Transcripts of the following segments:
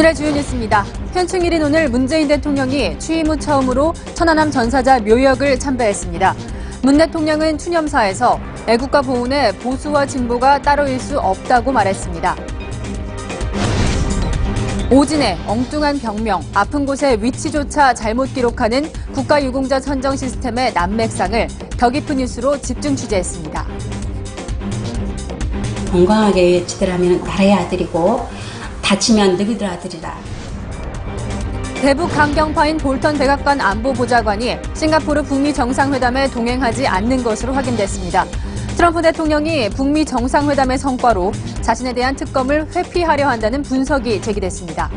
오늘의 주요 뉴스입니다. 현충일인 오늘 문재인 대통령이 취임 후 처음으로 천안함 전사자 묘역을 참배했습니다. 문 대통령은 추념사에서 애국가 보훈에 보수와 진보가 따로일 수 없다고 말했습니다. 오진의 엉뚱한 병명, 아픈 곳의 위치조차 잘못 기록하는 국가유공자 선정 시스템의 난맥상을 더 깊은 뉴스로 집중 취재했습니다. 건강하게 치더라면 나라의 아들이고 다치면 너희들 아들이라. 대북 강경파인 볼턴 백악관 안보보좌관이 싱가포르 북미 정상회담에 동행하지 않는 것으로 확인됐습니다. 트럼프 대통령이 북미 정상회담의 성과로 자신에 대한 특검을 회피하려 한다는 분석이 제기됐습니다.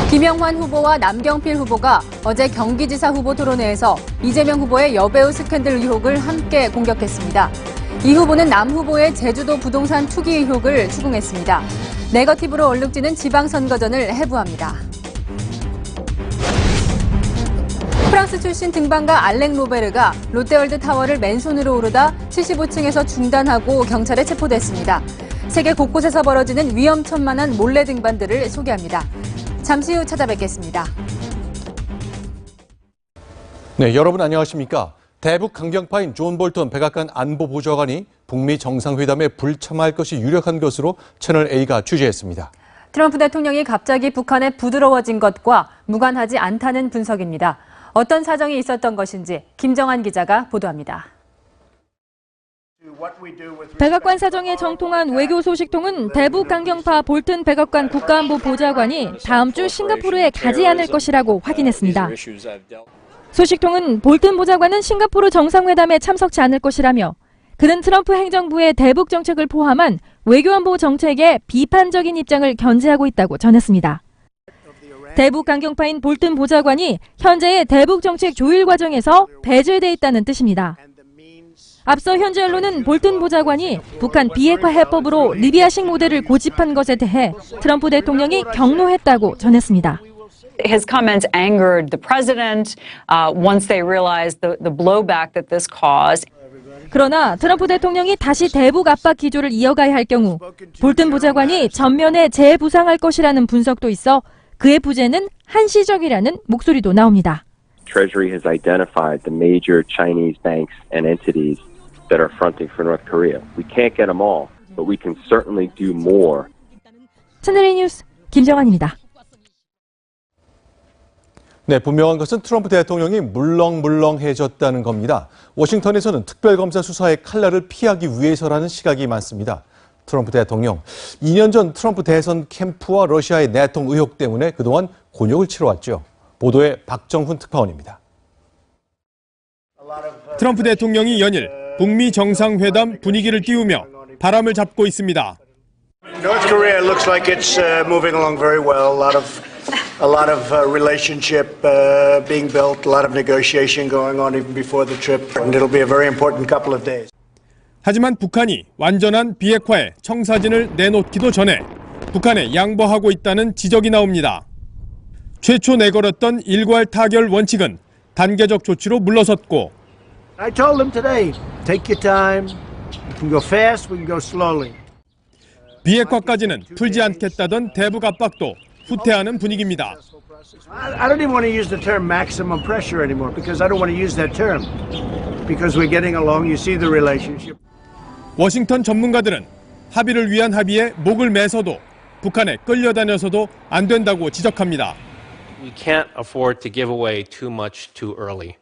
김영환 후보와 남경필 후보가 어제 경기지사 후보 토론회에서 이재명 후보의 여배우 스캔들 의혹을 함께 공격했습니다. 이 후보는 남 후보의 제주도 부동산 투기 의혹을 추궁했습니다. 네거티브로 얼룩지는 지방선거전을 해부합니다. 프랑스 출신 등반가 알랭 로베르가 롯데월드 타워를 맨손으로 오르다 75층에서 중단하고 경찰에 체포됐습니다. 세계 곳곳에서 벌어지는 위험천만한 몰래 등반들을 소개합니다. 잠시 후 찾아뵙겠습니다. 네, 여러분 안녕하십니까? 대북 강경파인 존 볼턴 백악관 안보보좌관이 북미 정상회담에 불참할 것이 유력한 것으로 채널A가 취재했습니다. 트럼프 대통령이 갑자기 북한에 부드러워진 것과 무관하지 않다는 분석입니다. 어떤 사정이 있었던 것인지 김정한 기자가 보도합니다. 백악관 사정에 정통한 외교 소식통은 대북 강경파 볼튼 백악관 국가안보보좌관이 다음 주 싱가포르에 가지 않을 것이라고 확인했습니다. 소식통은 볼튼 보좌관은 싱가포르 정상회담에 참석치 않을 것이라며 그는 트럼프 행정부의 대북 정책을 포함한 외교안보 정책에 비판적인 입장을 견지하고 있다고 전했습니다. 대북 강경파인 볼튼 보좌관이 현재의 대북 정책 조율 과정에서 배제돼 있다는 뜻입니다. 앞서 현지 언론은 볼튼 보좌관이 북한 비핵화 해법으로 리비아식 모델을 고집한 것에 대해 트럼프 대통령이 경로했다고 전했습니다. His comments angered the president once they realized the blowback that this caused. 그러나 트럼프 대통령이 다시 대북 압박 기조를 이어가야 할 경우 볼튼 보좌관이 전면에 재부상할 것이라는 분석도 있어 그의 부재는 한시적이라는 목소리도 나옵니다. Treasury has identified the major Chinese banks and entities that are fronting for North Korea. We can't get them all, but we can certainly do more. 채널A 뉴스 김정환입니다. 네, 분명한 것은 트럼프 대통령이 물렁물렁해졌다는 겁니다. 워싱턴에서는 특별검사 수사의 칼날을 피하기 위해서라는 시각이 많습니다. 트럼프 대통령, 2년 전 트럼프 대선 캠프와 러시아의 내통 의혹 때문에 그동안 곤욕을 치러왔죠. 보도에 박정훈 특파원입니다. 트럼프 대통령이 연일 북미 정상회담 분위기를 띄우며 바람을 잡고 있습니다. North Korea looks like it's moving along very well. A lot of relationship being built, a lot of negotiation going on even before the trip, and it'll be a very important couple of days. 하지만 북한이 완전한 비핵화에 청사진을 내놓기도 전에 북한에 양보하고 있다는 지적이 나옵니다. 최초 내걸었던 일괄 타결 원칙은 단계적 조치로 물러섰고 I told them today, take your time. You can go fast, we can go slowly. 비핵화까지는 풀지 않겠다던 대북 압박도 후퇴하는 분위기입니다. I don't even want to use the term maximum pressure anymore because I don't want to use that term. Because we're getting along, you see the relationship. 워싱턴 전문가들은 합의를 위한 합의에 목을 매서도 북한에 끌려다녀서도 안 된다고 지적합니다. We can't afford to give away too much too early.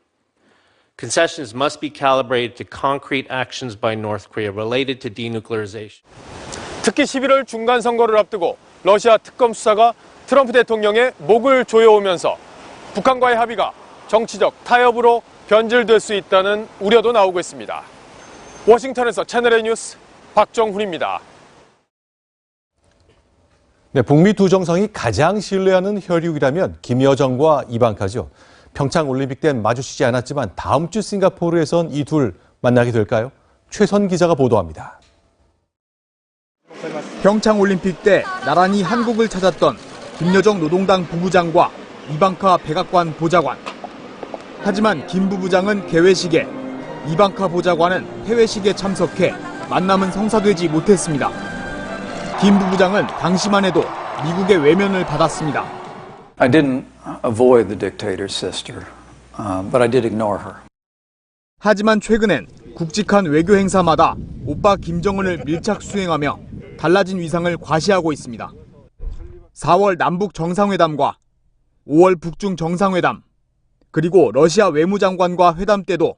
Concessions must be calibrated to concrete actions by North Korea related to denuclearization. 특히 11월 중간 선거를 앞두고 러시아 특검 수사가 트럼프 대통령의 목을 조여오면서 북한과의 합의가 정치적 타협으로 변질될 수 있다는 우려도 나오고 있습니다. 워싱턴에서 채널A 뉴스 박정훈입니다. 네, 북미 두 정상이 가장 신뢰하는 혈육이라면 김여정과 이방카죠. 평창 올림픽 땐 마주치지 않았지만 다음 주 싱가포르에선 이 둘 만나게 될까요? 최선 기자가 보도합니다. 평창 올림픽 때 나란히 한국을 찾았던 김여정 노동당 부부장과 이방카 백악관 보좌관. 하지만 김 부부장은 개회식에, 이방카 보좌관은 퇴회식에 참석해 만남은 성사되지 못했습니다. 김 부부장은 당시만 해도 미국의 외면을 받았습니다. I didn't avoid the dictator's sister, but I did ignore her. 하지만 최근엔 굵직한 외교 행사마다 오빠 김정은을 밀착 수행하며 달라진 위상을 과시하고 있습니다. 4월 남북 정상회담과 5월 북중 정상회담, 그리고 러시아 외무장관과 회담 때도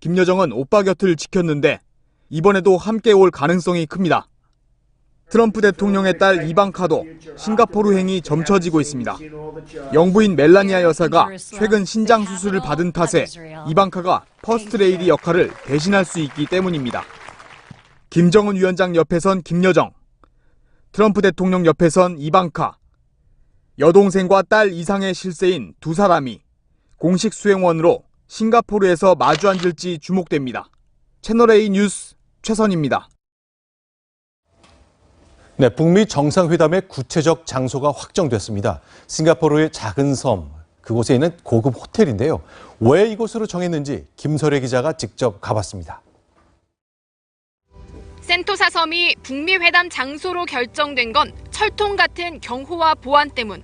김여정은 오빠 곁을 지켰는데 이번에도 함께 올 가능성이 큽니다. 트럼프 대통령의 딸 이방카도 싱가포르행이 점쳐지고 있습니다. 영부인 멜라니아 여사가 최근 신장 수술을 받은 탓에 이방카가 퍼스트레이디 역할을 대신할 수 있기 때문입니다. 김정은 위원장 옆에선 김여정, 트럼프 대통령 옆에선 이방카, 여동생과 딸 이상의 실세인 두 사람이 공식 수행원으로 싱가포르에서 마주 앉을지 주목됩니다. 채널A 뉴스 최선입니다. 네, 북미 정상회담의 구체적 장소가 확정됐습니다. 싱가포르의 작은 섬, 그곳에 있는 고급 호텔인데요. 왜 이곳으로 정했는지 김설혜 기자가 직접 가봤습니다. 센토사 섬이 북미 회담 장소로 결정된 건 철통 같은 경호와 보안 때문.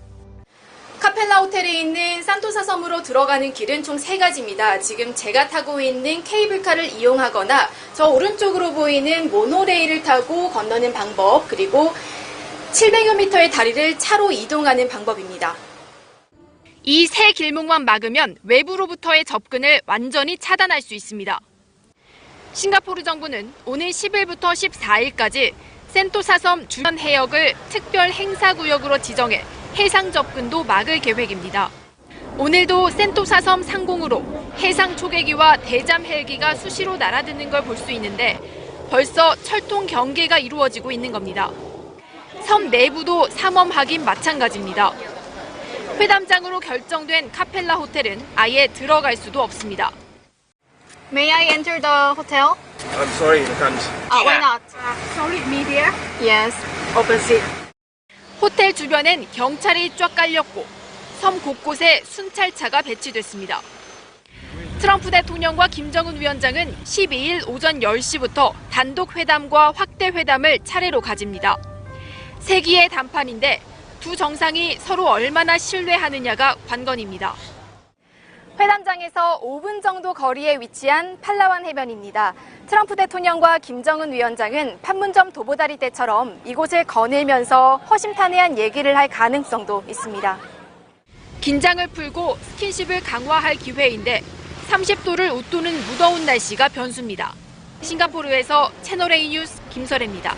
카펠라 호텔에 있는 산토사 섬으로 들어가는 길은 총 3가지입니다. 지금 제가 타고 있는 케이블카를 이용하거나 저 오른쪽으로 보이는 모노레일을 타고 건너는 방법, 그리고 700여 미터의 다리를 차로 이동하는 방법입니다. 이 세 길목만 막으면 외부로부터의 접근을 완전히 차단할 수 있습니다. 싱가포르 정부는 오는 10일부터 14일까지 센토사 섬 주변 해역을 특별 행사구역으로 지정해 해상 접근도 막을 계획입니다. 오늘도 센토사 섬 상공으로 해상 초계기와 대잠 헬기가 수시로 날아드는 걸 볼 수 있는데 벌써 철통 경계가 이루어지고 있는 겁니다. 섬 내부도 삼엄하긴 마찬가지입니다. 회담장으로 결정된 카펠라 호텔은 아예 들어갈 수도 없습니다. May I enter the hotel? I'm sorry, you can't. Why not? Sorry, me there? Yes, opposite. 호텔 주변엔 경찰이 쫙 깔렸고 섬 곳곳에 순찰차가 배치됐습니다. 트럼프 대통령과 김정은 위원장은 12일 오전 10시부터 단독 회담과 확대 회담을 차례로 가집니다. 세기의 담판인데 두 정상이 서로 얼마나 신뢰하느냐가 관건입니다. 회담장에서 5분 정도 거리에 위치한 팔라완 해변입니다. 트럼프 대통령과 김정은 위원장은 판문점 도보다리 때처럼 이곳을 거닐면서 허심탄회한 얘기를 할 가능성도 있습니다. 긴장을 풀고 스킨십을 강화할 기회인데 30도를 웃도는 무더운 날씨가 변수입니다. 싱가포르에서 채널A 뉴스 김설혜입니다.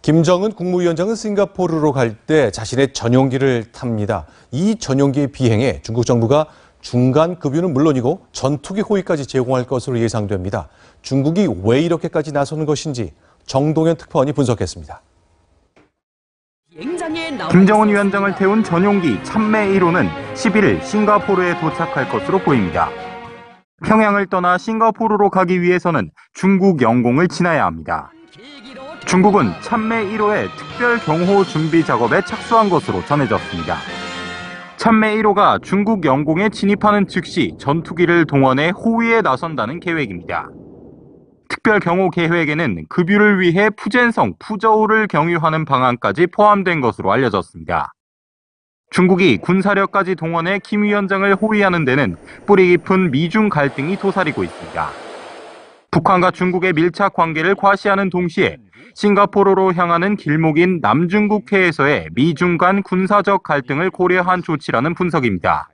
김정은 국무위원장은 싱가포르로 갈 때 자신의 전용기를 탑니다. 이 전용기의 비행에 중국 정부가 중간 급유는 물론이고 전투기 호위까지 제공할 것으로 예상됩니다. 중국이 왜 이렇게까지 나서는 것인지 정동현 특파원이 분석했습니다. 김정은 위원장을 태운 전용기 참매 1호는 11일 싱가포르에 도착할 것으로 보입니다. 평양을 떠나 싱가포르로 가기 위해서는 중국 영공을 지나야 합니다. 중국은 참매 1호의 특별 경호 준비 작업에 착수한 것으로 전해졌습니다. 참매 1호가 중국 영공에 진입하는 즉시 전투기를 동원해 호위에 나선다는 계획입니다. 특별 경호 계획에는 급유를 위해 푸젠성, 푸저우를 경유하는 방안까지 포함된 것으로 알려졌습니다. 중국이 군사력까지 동원해 김 위원장을 호위하는 데는 뿌리 깊은 미중 갈등이 도사리고 있습니다. 북한과 중국의 밀착 관계를 과시하는 동시에 싱가포르로 향하는 길목인 남중국해에서의 미중 간 군사적 갈등을 고려한 조치라는 분석입니다.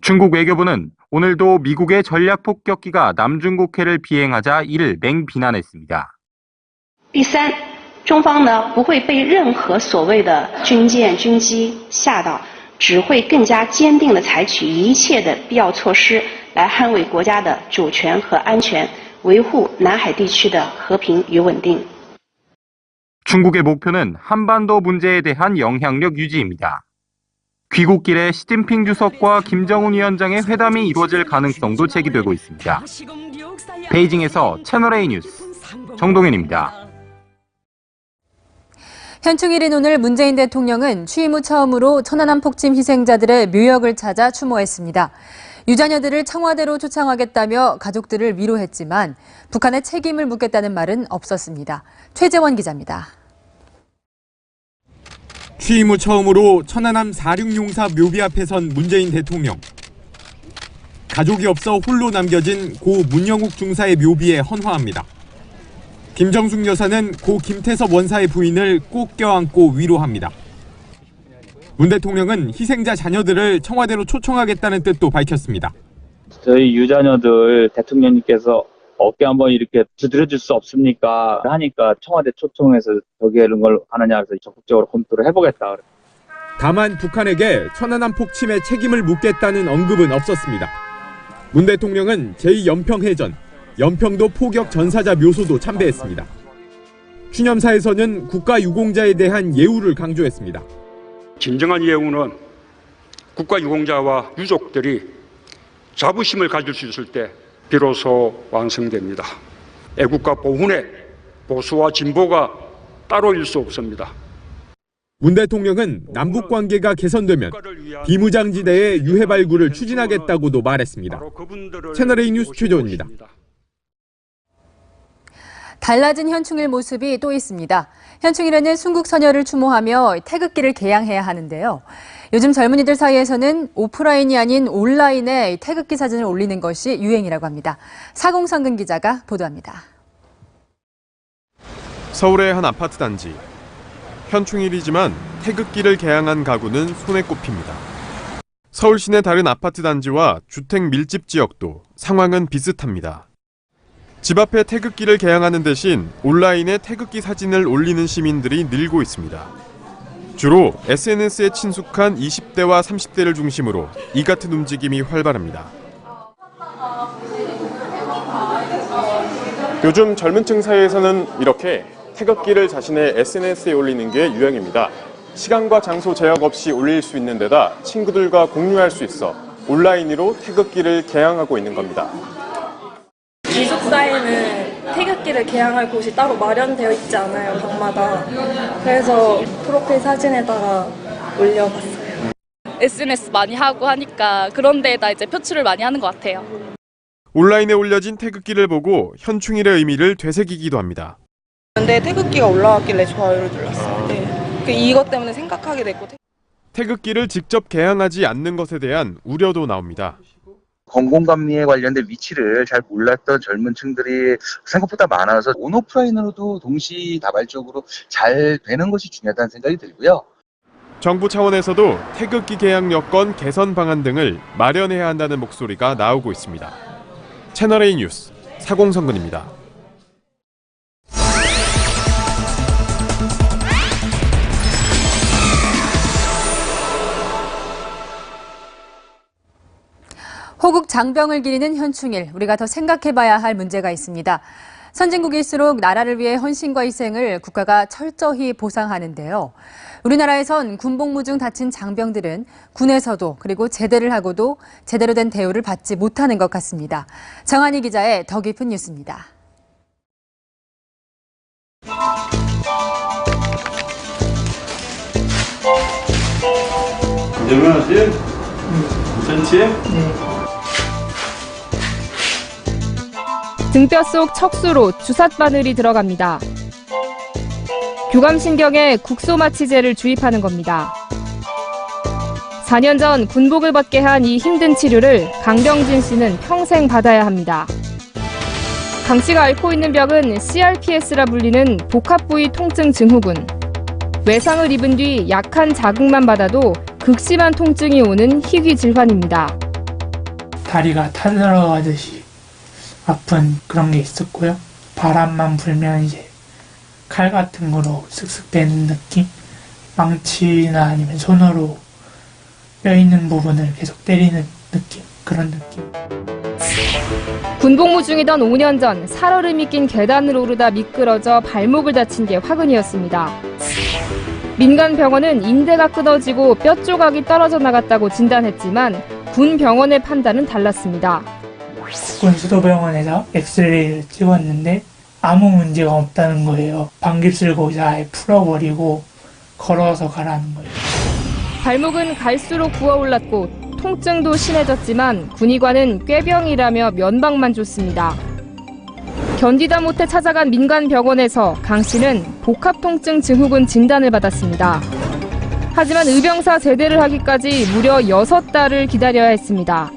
중국 외교부는 오늘도 미국의 전략 폭격기가 남중국해를 비행하자 이를 맹비난했습니다. 第三，中方呢不会被任何所谓的军舰、军机吓到，只会更加坚定地采取一切的必要措施来捍卫国家的主权和安全，维护南海地区的和平与稳定。 중국의 목표는 한반도 문제에 대한 영향력 유지입니다. 귀국길에 시진핑 주석과 김정은 위원장의 회담이 이루어질 가능성도 제기되고 있습니다. 베이징에서 채널A 뉴스 정동현입니다. 현충일인 오늘 문재인 대통령은 취임 후 처음으로 천안함 폭침 희생자들의 묘역을 찾아 추모했습니다. 유자녀들을 청와대로 초청하겠다며 가족들을 위로했지만 북한에 책임을 묻겠다는 말은 없었습니다. 최재원 기자입니다. 취임 후 처음으로 천안함 46용사 묘비 앞에 선 문재인 대통령. 가족이 없어 홀로 남겨진 고 문영욱 중사의 묘비에 헌화합니다. 김정숙 여사는 고 김태섭 원사의 부인을 꼭 껴안고 위로합니다. 문 대통령은 희생자 자녀들을 청와대로 초청하겠다는 뜻도 밝혔습니다. 저희 유자녀들 대통령님께서 어깨 한번 이렇게 두드려줄 수 없습니까? 하니까 청와대 초청해서 저기 이런 걸 하느냐 해서 적극적으로 검토를 해보겠다. 다만 북한에게 천안함 폭침에 책임을 묻겠다는 언급은 없었습니다. 문 대통령은 제2연평해전, 연평도 포격 전사자 묘소도 참배했습니다. 추념사에서는 국가유공자에 대한 예우를 강조했습니다. 진정한 예우는 국가유공자와 유족들이 자부심을 가질 수 있을 때 비로소 완성됩니다. 애국가 보훈의 보수와 진보가 따로일 수 없습니다. 문 대통령은 남북관계가 개선되면 비무장지대의 유해 발굴을 추진하겠다고도 말했습니다. 채널A 뉴스 최재원입니다. 달라진 현충일 모습이 또 있습니다. 현충일에는 순국선열을 추모하며 태극기를 개양해야 하는데요. 요즘 젊은이들 사이에서는 오프라인이 아닌 온라인에 태극기 사진을 올리는 것이 유행이라고 합니다. 사공성근 기자가 보도합니다. 서울의 한 아파트 단지. 현충일이지만 태극기를 개양한 가구는 손에 꼽힙니다. 서울 시내 다른 아파트 단지와 주택 밀집 지역도 상황은 비슷합니다. 집 앞에 태극기를 개양하는 대신 온라인에 태극기 사진을 올리는 시민들이 늘고 있습니다. 주로 SNS에 친숙한 20대와 30대를 중심으로 이 같은 움직임이 활발합니다. 요즘 젊은 층 사이에서는 이렇게 태극기를 자신의 SNS에 올리는 게 유행입니다. 시간과 장소 제약 없이 올릴 수 있는 데다 친구들과 공유할 수 있어 온라인으로 태극기를 개양하고 있는 겁니다. 기숙사에는 태극기를 개양할 곳이 따로 마련되어 있지 않아요, 방마다. 그래서 프로필 사진에다가 올려봤어요. SNS 많이 하고 하니까 그런 데에다 이제 표출을 많이 하는 것 같아요. 온라인에 올려진 태극기를 보고 현충일의 의미를 되새기기도 합니다. 근데 태극기가 올라왔길래 좋아요를 눌렀어요. 네. 이것 때문에 생각하게 됐고. 태극기를 직접 개양하지 않는 것에 대한 우려도 나옵니다. 공공감리에 관련된 위치를 잘 몰랐던 젊은 층들이 생각보다 많아서 온오프라인으로도 동시다발적으로 잘 되는 것이 중요하다는 생각이 들고요. 정부 차원에서도 태극기 개양 여건 개선 방안 등을 마련해야 한다는 목소리가 나오고 있습니다. 채널A 뉴스 사공성근입니다. 호국 장병을 기리는 현충일, 우리가 더 생각해봐야 할 문제가 있습니다. 선진국일수록 나라를 위해 헌신과 희생을 국가가 철저히 보상하는데요. 우리나라에선 군복무 중 다친 장병들은 군에서도 그리고 제대를 하고도 제대로 된 대우를 받지 못하는 것 같습니다. 정한희 기자의 더 깊은 뉴스입니다. 안녕하세요. 괜찮지? 등뼈 속 척수로 주삿바늘이 들어갑니다. 교감신경에 국소마취제를 주입하는 겁니다. 4년 전 군복을 벗게 한 이 힘든 치료를 강병진 씨는 평생 받아야 합니다. 강 씨가 앓고 있는 병은 CRPS라 불리는 복합부위 통증 증후군. 외상을 입은 뒤 약한 자극만 받아도 극심한 통증이 오는 희귀 질환입니다. 다리가 타들어가듯이 아픈 그런 게 있었고요. 바람만 불면 이제 칼 같은 거로 쓱쓱 빼는 느낌? 망치나 아니면 손으로 뼈 있는 부분을 계속 때리는 느낌? 그런 느낌. 군복무 중이던 5년 전 살얼음이 낀 계단을 오르다 미끄러져 발목을 다친 게 화근이었습니다. 민간 병원은 인대가 끊어지고 뼈 조각이 떨어져 나갔다고 진단했지만 군 병원의 판단은 달랐습니다. 군 수도병원에서 엑스레이를 찍었는데 아무 문제가 없다는 거예요. 방깁슬 거기서 아예 풀어버리고 걸어서 가라는 거예요. 발목은 갈수록 부어올랐고 통증도 심해졌지만 군의관은 꾀병이라며 면박만 줬습니다. 견디다 못해 찾아간 민간 병원에서 강 씨는 복합통증 증후군 진단을 받았습니다. 하지만 의병사 제대를 하기까지 무려 6달을 기다려야 했습니다.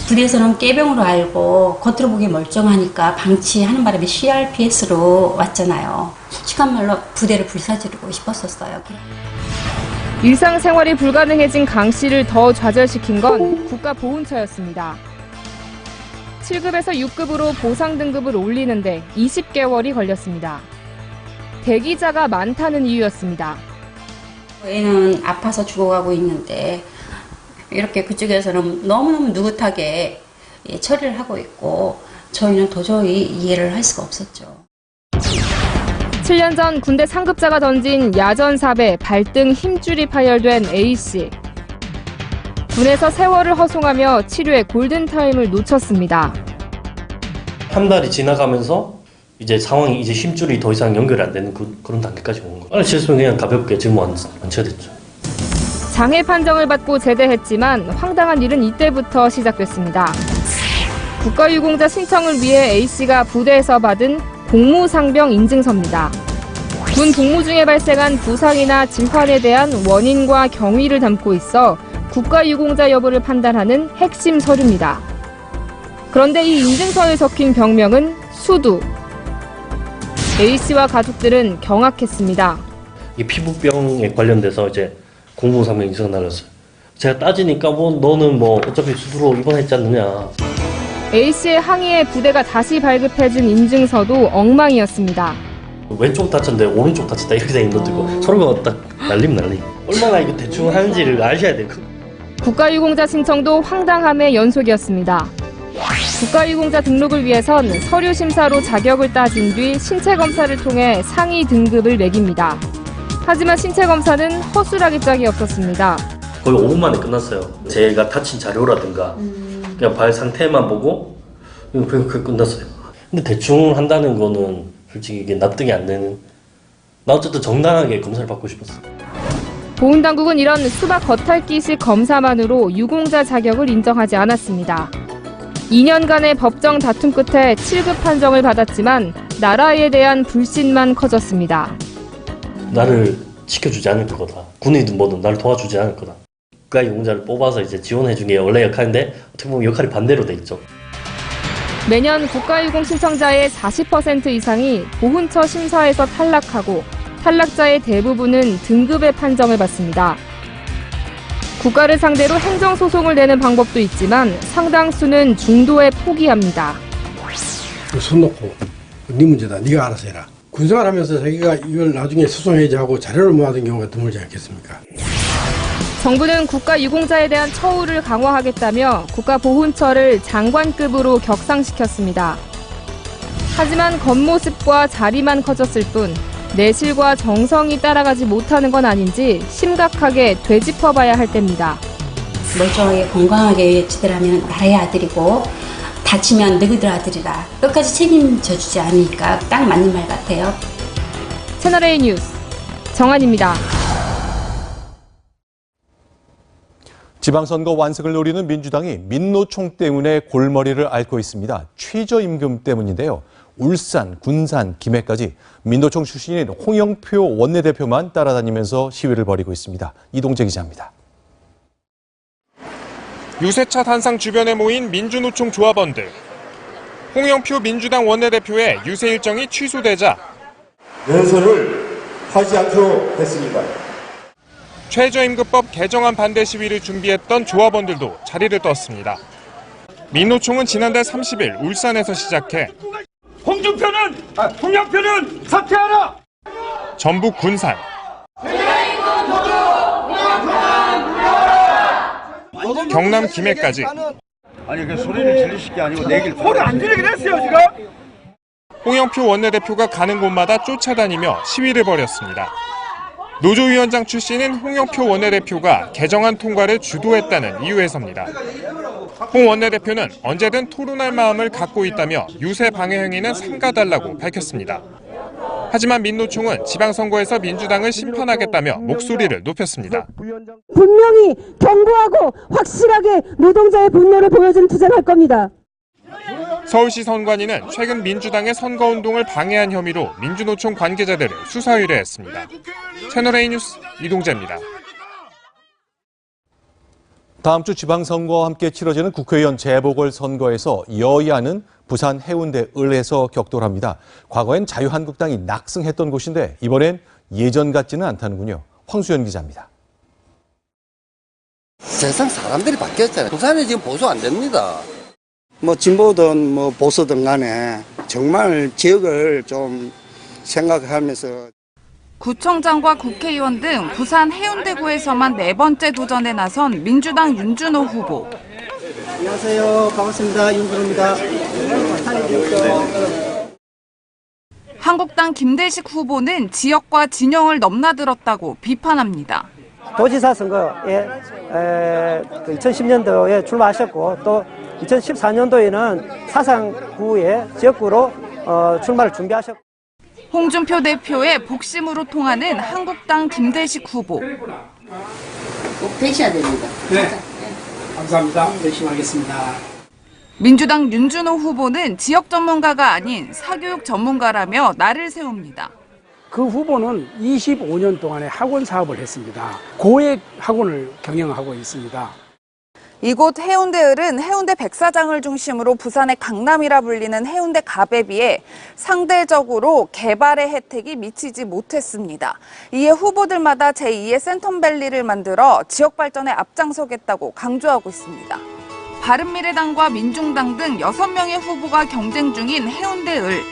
부대에서는 꾀병으로 알고 겉으로 보기 멀쩡하니까 방치하는 바람에 CRPS로 왔잖아요. 솔직한 말로 부대를 불사지르고 싶었었어요. 일상생활이 불가능해진 강 씨를 더 좌절시킨 건 국가보훈처였습니다. 7급에서 6급으로 보상 등급을 올리는데 20개월이 걸렸습니다. 대기자가 많다는 이유였습니다. 애는 아파서 죽어가고 있는데 이렇게 그쪽에서는 너무너무 느긋하게 처리를 하고 있고 저희는 도저히 이해를 할 수가 없었죠. 7년 전 군대 상급자가 던진 야전삽에 발등 힘줄이 파열된 A씨. 군에서 세월을 허송하며 치료의 골든타임을 놓쳤습니다. 한 달이 지나가면서 이제 상황이 이제 힘줄이 더 이상 연결이 안 되는 그런 단계까지 온 거예요. 실수는 그냥 가볍게 지금 완치가 됐죠. 장애 판정을 받고 제대했지만 황당한 일은 이때부터 시작됐습니다. 국가유공자 신청을 위해 A씨가 부대에서 받은 복무상병 인증서입니다. 군 복무 중에 발생한 부상이나 질환에 대한 원인과 경위를 담고 있어 국가유공자 여부를 판단하는 핵심 서류입니다. 그런데 이 인증서에 적힌 병명은 수두. A씨와 가족들은 경악했습니다. 이 피부병에 관련돼서 이제 공무상병 인증서 날렸어요. 제가 따지니까 너는 어차피 수두로 입원했지 않느냐. A씨의 항의에 부대가 다시 발급해준 인증서도 엉망이었습니다. 왼쪽 다쳤는데 오른쪽 다쳤다 이렇게 돼 있는 것도 있고 서로가 딱 난리. 얼마나 이거 대충 하는지를 아셔야 돼요. 국가유공자 신청도 황당함의 연속이었습니다. 국가유공자 등록을 위해선 서류 심사로 자격을 따진 뒤 신체 검사를 통해 상위 등급을 매깁니다. 하지만 신체 검사는 허술하기 짝이 없었습니다. 거의 5분 만에 끝났어요. 제가 다친 자료라든가 그냥 발 상태만 보고 그게 끝났어요. 근데 대충 한다는 거는 솔직히 이게 납득이 안 되는. 나 어쨌든 정당하게 검사를 받고 싶었어. 보훈당국은 이런 수박 겉핥기식 검사만으로 유공자 자격을 인정하지 않았습니다. 2년간의 법정 다툼 끝에 7급 판정을 받았지만 나라에 대한 불신만 커졌습니다. 나를 지켜주지 않을 거다. 군이든 뭐든 나를 도와주지 않을 거다. 국가유공자를 뽑아서 이제 지원해준 게 원래 역할인데 어떻게 보면 역할이 반대로 돼 있죠. 매년 국가유공 신청자의 40% 이상이 보훈처 심사에서 탈락하고 탈락자의 대부분은 등급의 판정을 받습니다. 국가를 상대로 행정소송을 내는 방법도 있지만 상당수는 중도에 포기합니다. 손 놓고 네 문제다. 네가 알아서 해라. 군생활하면서 자기가 이걸 나중에 소송해야지 하고 자료를 모아둔 경우가 드물지 않겠습니까? 정부는 국가유공자에 대한 처우를 강화하겠다며 국가보훈처를 장관급으로 격상시켰습니다. 하지만 겉모습과 자리만 커졌을 뿐 내실과 정성이 따라가지 못하는 건 아닌지 심각하게 되짚어봐야 할 때입니다. 멀쩡하게 건강하게 지내라면 나라의 아들이고 다치면 너희들 아들이라 끝까지 책임져 주지 않으니까 딱 맞는 말 같아요. 채널A 뉴스 정한입니다. 지방선거 완승을 노리는 민주당이 민노총 때문에 골머리를 앓고 있습니다. 최저임금 때문인데요. 울산, 군산, 김해까지 민노총 출신인 홍영표 원내대표만 따라다니면서 시위를 벌이고 있습니다. 이동재 기자입니다. 유세차 단상 주변에 모인 민주노총 조합원들. 홍영표 민주당 원내대표의 유세 일정이 취소되자 연설을 하지 않기로 했습니다. 최저임금법 개정안 반대 시위를 준비했던 조합원들도 자리를 떴습니다. 민노총은 지난달 30일 울산에서 시작해 홍영표는 사퇴하라! 전북 군산, 경남 김해까지 아니 그 소리를 지르실 게 아니고 내 얘기를 소리 안 지르긴 했어요 지금. 홍영표 원내대표가 가는 곳마다 쫓아다니며 시위를 벌였습니다. 노조위원장 출신인 홍영표 원내대표가 개정안 통과를 주도했다는 이유에서입니다. 홍 원내대표는 언제든 토론할 마음을 갖고 있다며 유세 방해 행위는 삼가달라고 밝혔습니다. 하지만 민노총은 지방선거에서 민주당을 심판하겠다며 목소리를 높였습니다. 분명히 경고하고 확실하게 노동자의 분노를 보여주는 투쟁할 겁니다. 서울시 선관위는 최근 민주당의 선거운동을 방해한 혐의로 민주노총 관계자들을 수사 의뢰했습니다. 채널A 뉴스 이동재입니다. 다음 주 지방선거와 함께 치러지는 국회의원 재보궐선거에서 여야는 부산 해운대 을에서 격돌합니다. 과거엔 자유한국당이 낙승했던 곳인데 이번엔 예전 같지는 않다는군요. 황수연 기자입니다. 세상 사람들이 바뀌었잖아요. 부산이 지금 보수 안 됩니다. 진보든 보수든 간에 정말 지역을 좀 생각하면서 구청장과 국회의원 등 부산 해운대구에서만 4번째 도전에 나선 민주당 윤준호 후보. 안녕하세요. 반갑습니다. 윤준호입니다. 한국당 김대식 후보는 지역과 진영을 넘나들었다고 비판합니다. 도지사 선거에 2010년도에 출마하셨고 또 2014년도에는 사상구의 지역구로 출마를 준비하셨고 홍준표 대표의 복심으로 통하는 한국당 김대식 후보. 꼭 되셔야 됩니다. 네. 감사합니다. 열심히 하겠습니다. 민주당 윤준호 후보는 지역 전문가가 아닌 사교육 전문가라며 나를 세웁니다. 그 후보는 25년 동안에 학원 사업을 했습니다. 고액 학원을 경영하고 있습니다. 이곳 해운대을은 해운대 백사장을 중심으로 부산의 강남이라 불리는 해운대 갑에 비해 상대적으로 개발의 혜택이 미치지 못했습니다. 이에 후보들마다 제2의 센텀밸리를 만들어 지역 발전에 앞장서겠다고 강조하고 있습니다. 바른미래당과 민중당 등 6명의 후보가 경쟁 중인 해운대을.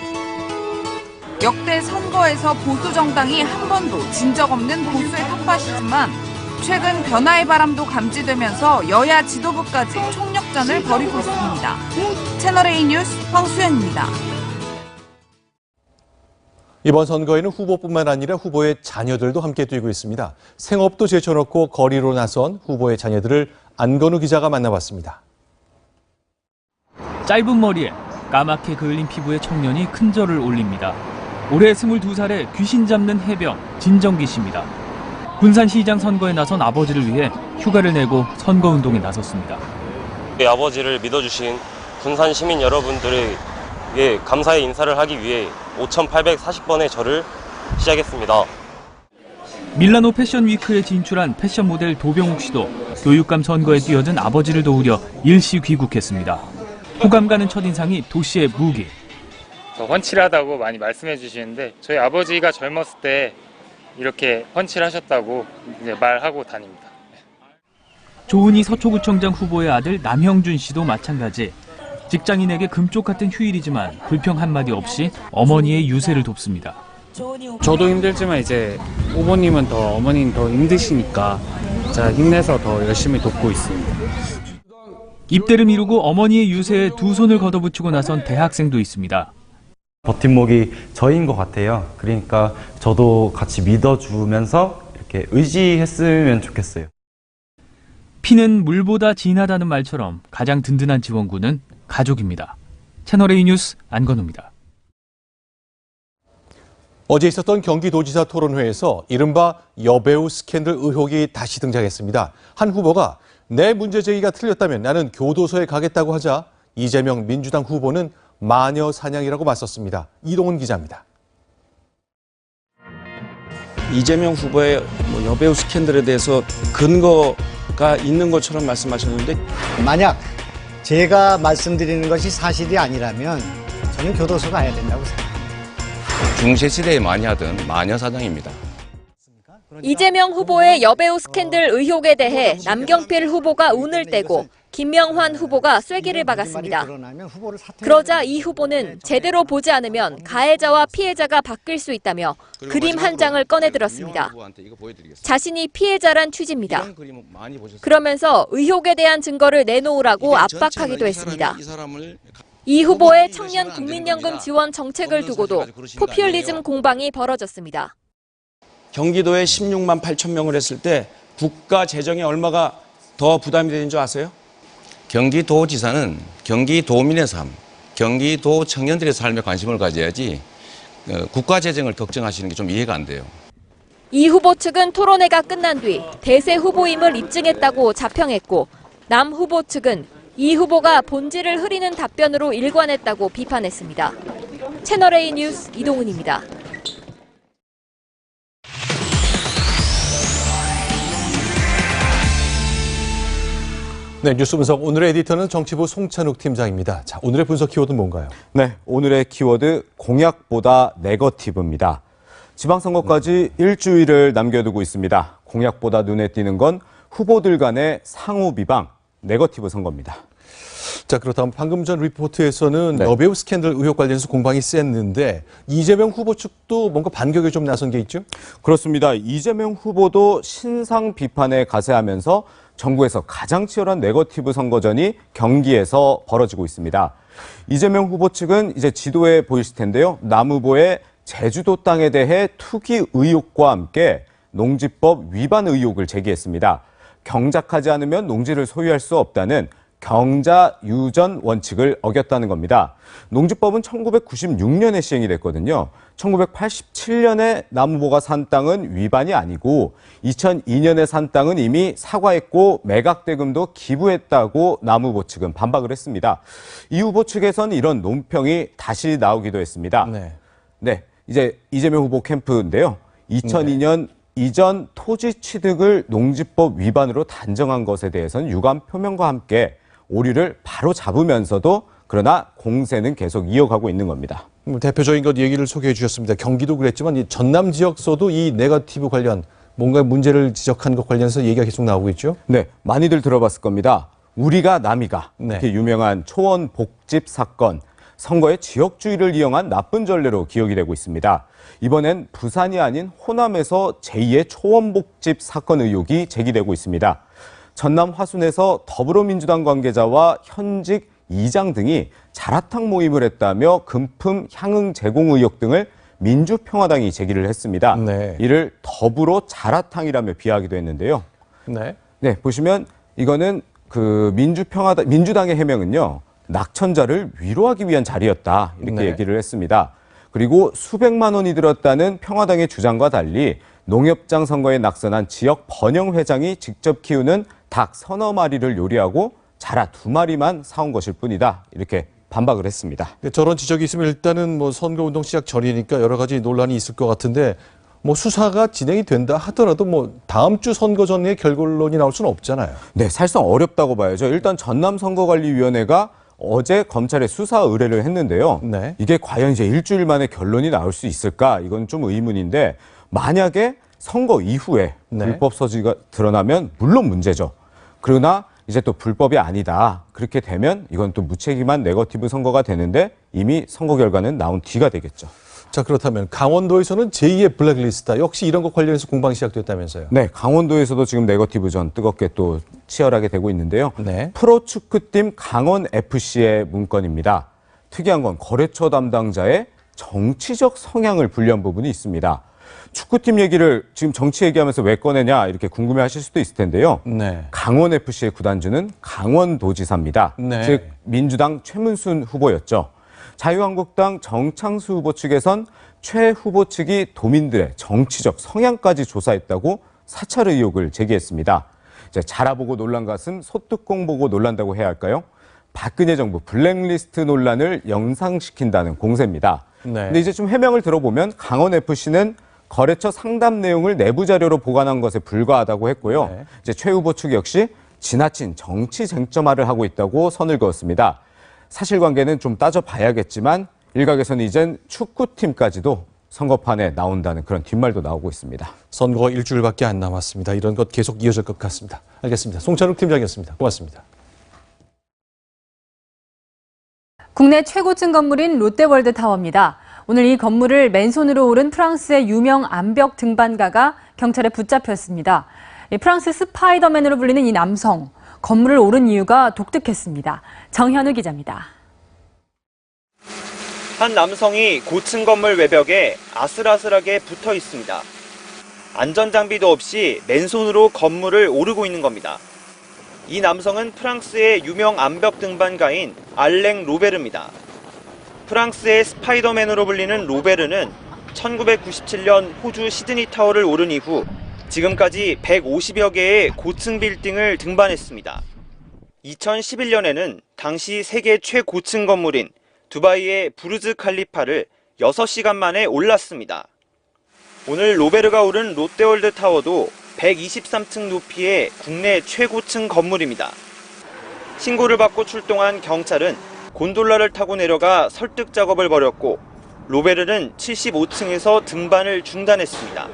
역대 선거에서 보수 정당이 한 번도 진 적 없는 보수의 텃밭이지만 최근 변화의 바람도 감지되면서 여야 지도부까지 총력전을 벌이고 있습니다. 채널A 뉴스 황수연입니다. 이번 선거에는 후보뿐만 아니라 후보의 자녀들도 함께 뛰고 있습니다. 생업도 제쳐놓고 거리로 나선 후보의 자녀들을 안건우 기자가 만나봤습니다. 짧은 머리에 까맣게 그을린 피부의 청년이 큰절을 올립니다. 올해 22살의 귀신 잡는 해병 진정기 씨입니다. 군산시장 선거에 나선 아버지를 위해 휴가를 내고 선거운동에 나섰습니다. 아버지를 믿어주신 군산 시민 여러분들에게 감사의 인사를 하기 위해 5,840번의 절을 시작했습니다. 밀라노 패션 위크에 진출한 패션 모델 도병욱 씨도 교육감 선거에 뛰어든 아버지를 도우려 일시 귀국했습니다. 호감 가는 첫인상이 도 씨의 무기. 더 훤칠하다고 많이 말씀해 주시는데 저희 아버지가 젊었을 때 이렇게 훤칠하셨다고 이제 말하고 다닙니다. 조은희 서초구청장 후보의 아들 남형준 씨도 마찬가지. 직장인에게 금쪽 같은 휴일이지만 불평 한마디 없이 어머니의 유세를 돕습니다. 저도 힘들지만 이제 어머님은 더 힘드시니까 제가 힘내서 더 열심히 돕고 있습니다. 입대를 미루고 어머니의 유세에 두 손을 걷어붙이고 나선 대학생도 있습니다. 버팀목이 저인 것 같아요. 그러니까 저도 같이 믿어주면서 이렇게 의지했으면 좋겠어요. 피는 물보다 진하다는 말처럼 가장 든든한 지원군은 가족입니다. 채널A 뉴스 안건우입니다. 어제 있었던 경기도지사 토론회에서 이른바 여배우 스캔들 의혹이 다시 등장했습니다. 한 후보가 내 문제 제기가 틀렸다면 나는 교도소에 가겠다고 하자 이재명 민주당 후보는 마녀 사냥이라고 맞섰습니다. 이동훈 기자입니다. 이재명 후보의 여배우 스캔들에 대해서 근거가 있는 것처럼 말씀하셨는데 만약 제가 말씀드리는 것이 사실이 아니라면 저는 교도소 가야 된다고 생각합니다. 중세시대에 많이 하던 마녀 사냥입니다. 이재명 후보의 여배우 스캔들 의혹에 대해 남경필 후보가 운을 떼고 김명환 후보가 쐐기를 박았습니다. 그러자 이 후보는 제대로 보지 않으면 가해자와 피해자가 바뀔 수 있다며 그림 한 장을 꺼내들었습니다. 자신이 피해자란 취지입니다. 그러면서 의혹에 대한 증거를 내놓으라고 압박하기도 했습니다. 이 후보의 청년 국민연금 지원 정책을 두고도 포퓰리즘 공방이 벌어졌습니다. 경기도에 16만 8천 명을 했을 때 국가 재정에 얼마가 더 부담이 되는 줄 아세요? 경기도지사는 경기도민의 삶, 경기도 청년들의 삶에 관심을 가져야지 국가 재정을 걱정하시는 게 좀 이해가 안 돼요. 이 후보 측은 토론회가 끝난 뒤 대세 후보임을 입증했다고 자평했고, 남 후보 측은 이 후보가 본질을 흐리는 답변으로 일관했다고 비판했습니다. 채널A 뉴스 이동은입니다. 네, 뉴스 분석 오늘의 에디터는 정치부 송찬욱 팀장입니다. 자, 오늘의 분석 키워드는 뭔가요? 네, 오늘의 키워드 공약보다 네거티브입니다. 지방선거까지 일주일을 남겨두고 있습니다. 공약보다 눈에 띄는 건 후보들 간의 상호 비방, 네거티브 선거입니다. 자, 그렇다면 방금 전 리포트에서는 네. 여배우 스캔들 의혹 관련해서 공방이 셌는데 이재명 후보 측도 뭔가 반격에 좀 나선 게 있죠? 그렇습니다. 이재명 후보도 신상 비판에 가세하면서 정부에서 가장 치열한 네거티브 선거전이 경기에서 벌어지고 있습니다. 이재명 후보 측은 이제 지도에 보이실 텐데요. 남 후보의 제주도 땅에 대해 투기 의혹과 함께 농지법 위반 의혹을 제기했습니다. 경작하지 않으면 농지를 소유할 수 없다는 경자 유전 원칙을 어겼다는 겁니다. 농지법은 1996년에 시행이 됐거든요. 1987년에 남 후보가 산 땅은 위반이 아니고 2002년에 산 땅은 이미 사과했고 매각대금도 기부했다고 남 후보 측은 반박을 했습니다. 이 후보 측에선 이런 논평이 다시 나오기도 했습니다. 네, 이제 이재명 후보 캠프인데요. 2002년 이전 토지 취득을 농지법 위반으로 단정한 것에 대해서는 유감 표명과 함께 오류를 바로 잡으면서도 그러나 공세는 계속 이어가고 있는 겁니다. 대표적인 것 얘기를 소개해 주셨습니다. 경기도 그랬지만 이 전남 지역서도 이 네거티브 관련 뭔가 문제를 지적한 것 관련해서 얘기가 계속 나오고 있죠? 네, 많이들 들어봤을 겁니다. 우리가 남이가 이렇게 유명한 초원 복집 사건, 선거의 지역주의를 이용한 나쁜 전례로 기억이 되고 있습니다. 이번엔 부산이 아닌 호남에서 제2의 초원복집 사건 의혹이 제기되고 있습니다. 전남 화순에서 더불어민주당 관계자와 현직 이장 등이 자라탕 모임을 했다며 금품 향응 제공 의혹 등을 민주평화당이 제기를 했습니다. 이를 더불어 자라탕이라며 비하하기도 했는데요. 네, 보시면 이거는 그 민주당의 해명은요. 낙천자를 위로하기 위한 자리였다 이렇게 얘기를 했습니다. 그리고 수백만 원이 들었다는 평화당의 주장과 달리 농협장 선거에 낙선한 지역 번영 회장이 직접 키우는 닭 서너 마리를 요리하고 자라 2마리만 사온 것일 뿐이다 이렇게 반박을 했습니다. 저런 지적이 있으면 일단은 뭐 선거운동 시작 전이니까 여러 가지 논란이 있을 것 같은데 뭐 수사가 진행이 된다 하더라도 뭐 다음 주 선거 전에 결론이 나올 수는 없잖아요. 네, 사실상 어렵다고 봐야죠. 일단 전남선거관리위원회가 어제 검찰에 수사 의뢰를 했는데요. 이게 과연 이제 일주일 만에 결론이 나올 수 있을까? 이건 좀 의문인데 만약에 선거 이후에 불법 소지가 드러나면 물론 문제죠. 그러나 이제 또 불법이 아니다. 그렇게 되면 이건 또 무책임한 네거티브 선거가 되는데 이미 선거 결과는 나온 뒤가 되겠죠. 자, 그렇다면 강원도에서는 제2의 블랙리스트다. 역시 이런 것 관련해서 공방이 시작됐다면서요. 네, 강원도에서도 지금 네거티브전 뜨겁게 또 치열하게 되고 있는데요. 프로축구팀 강원FC의 문건입니다. 특이한 건 거래처 담당자의 정치적 성향을 분류한 부분이 있습니다. 축구팀 얘기를 지금 정치 얘기하면서 왜 꺼내냐 이렇게 궁금해하실 수도 있을 텐데요. 강원FC의 구단주는 강원도지사입니다. 즉 민주당 최문순 후보였죠. 자유한국당 정창수 후보 측에선 최 후보 측이 도민들의 정치적 성향까지 조사했다고 사찰 의혹을 제기했습니다. 이제 자라보고 놀란 가슴 소뚜껑 보고 놀란다고 해야 할까요? 박근혜 정부 블랙리스트 논란을 영상시킨다는 공세입니다. 근데 이제 좀 해명을 들어보면 강원FC는 거래처 상담 내용을 내부 자료로 보관한 것에 불과하다고 했고요. 이제 최 후보 측 역시 지나친 정치 쟁점화를 하고 있다고 선을 그었습니다. 사실관계는 좀 따져봐야겠지만 일각에서는 이젠 축구팀까지도 선거판에 나온다는 그런 뒷말도 나오고 있습니다. 선거가 일주일밖에 안 남았습니다. 이런 것 계속 이어질 것 같습니다. 알겠습니다. 송찬욱 팀장이었습니다. 고맙습니다. 국내 최고층 건물인 롯데월드타워입니다. 오늘 이 건물을 맨손으로 오른 프랑스의 유명 암벽 등반가가 경찰에 붙잡혔습니다. 프랑스 스파이더맨으로 불리는 이 남성, 건물을 오른 이유가 독특했습니다. 정현우 기자입니다. 한 남성이 고층 건물 외벽에 아슬아슬하게 붙어 있습니다. 안전장비도 없이 맨손으로 건물을 오르고 있는 겁니다. 이 남성은 프랑스의 유명 암벽 등반가인 알랭 로베르입니다. 프랑스의 스파이더맨으로 불리는 로베르는 1997년 호주 시드니 타워를 오른 이후 지금까지 150여 개의 고층 빌딩을 등반했습니다. 2011년에는 당시 세계 최고층 건물인 두바이의 부르즈 칼리파를 6시간 만에 올랐습니다. 오늘 로베르가 오른 롯데월드 타워도 123층 높이의 국내 최고층 건물입니다. 신고를 받고 출동한 경찰은 곤돌라를 타고 내려가 설득 작업을 벌였고 로베르는 75층에서 등반을 중단했습니다.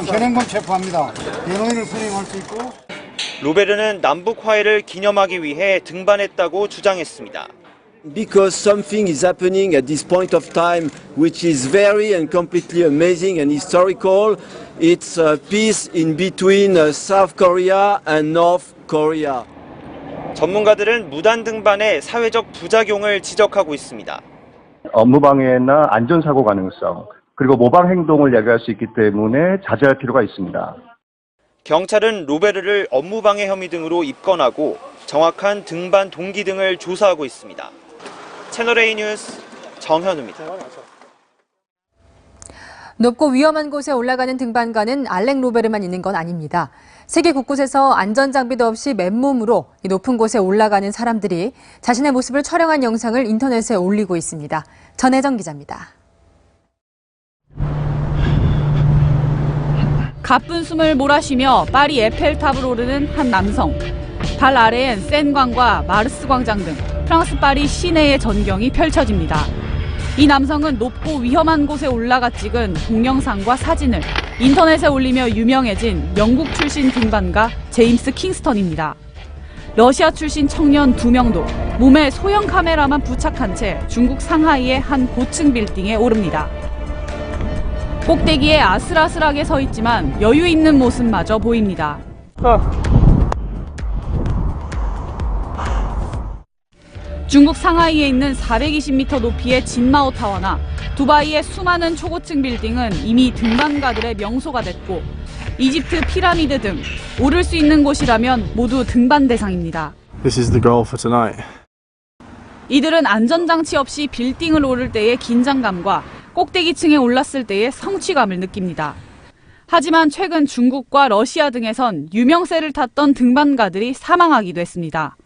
현행범 체포합니다. 변호인을 선임할 수 있고. 로베르는 남북 화해를 기념하기 위해 등반했다고 주장했습니다. Because something is happening at this point of time which is very and completely amazing and historical. It's a peace in between South Korea and North Korea. 전문가들은 무단 등반의 사회적 부작용을 지적하고 있습니다. 업무방해나 안전사고 가능성, 그리고 모방 행동을 야기할 수 있기 때문에 자제할 필요가 있습니다. 경찰은 로베르를 업무방해 혐의 등으로 입건하고 정확한 등반 동기 등을 조사하고 있습니다. 채널A 뉴스 정현우입니다. 높고 위험한 곳에 올라가는 등반가는 알렉 로베르만 있는 건 아닙니다. 세계 곳곳에서 안전장비도 없이 맨몸으로 높은 곳에 올라가는 사람들이 자신의 모습을 촬영한 영상을 인터넷에 올리고 있습니다. 전혜정 기자입니다. 가쁜 숨을 몰아쉬며 파리 에펠탑을 오르는 한 남성. 발 아래엔 센광과 마르스 광장 등 프랑스 파리 시내의 전경이 펼쳐집니다. 이 남성은 높고 위험한 곳에 올라가 찍은 동영상과 사진을 인터넷에 올리며 유명해진 영국 출신 등반가 제임스 킹스턴입니다. 러시아 출신 청년 2명도 몸에 소형 카메라만 부착한 채 중국 상하이의 한 고층 빌딩에 오릅니다. 꼭대기에 아슬아슬하게 서 있지만 여유 있는 모습마저 보입니다. 중국 상하이에 있는 420m 높이의 진마오 타워나 두바이의 수많은 초고층 빌딩은 이미 등반가들의 명소가 됐고 이집트 피라미드 등 오를 수 있는 곳이라면 모두 등반 대상입니다. This is the goal for tonight. 이들은 안전장치 없이 빌딩을 오를 때의 긴장감과 꼭대기층에 올랐을 때의 성취감을 느낍니다. 하지만 최근 중국과 러시아 등에선 유명세를 탔던 등반가들이 사망하기도 했습니다.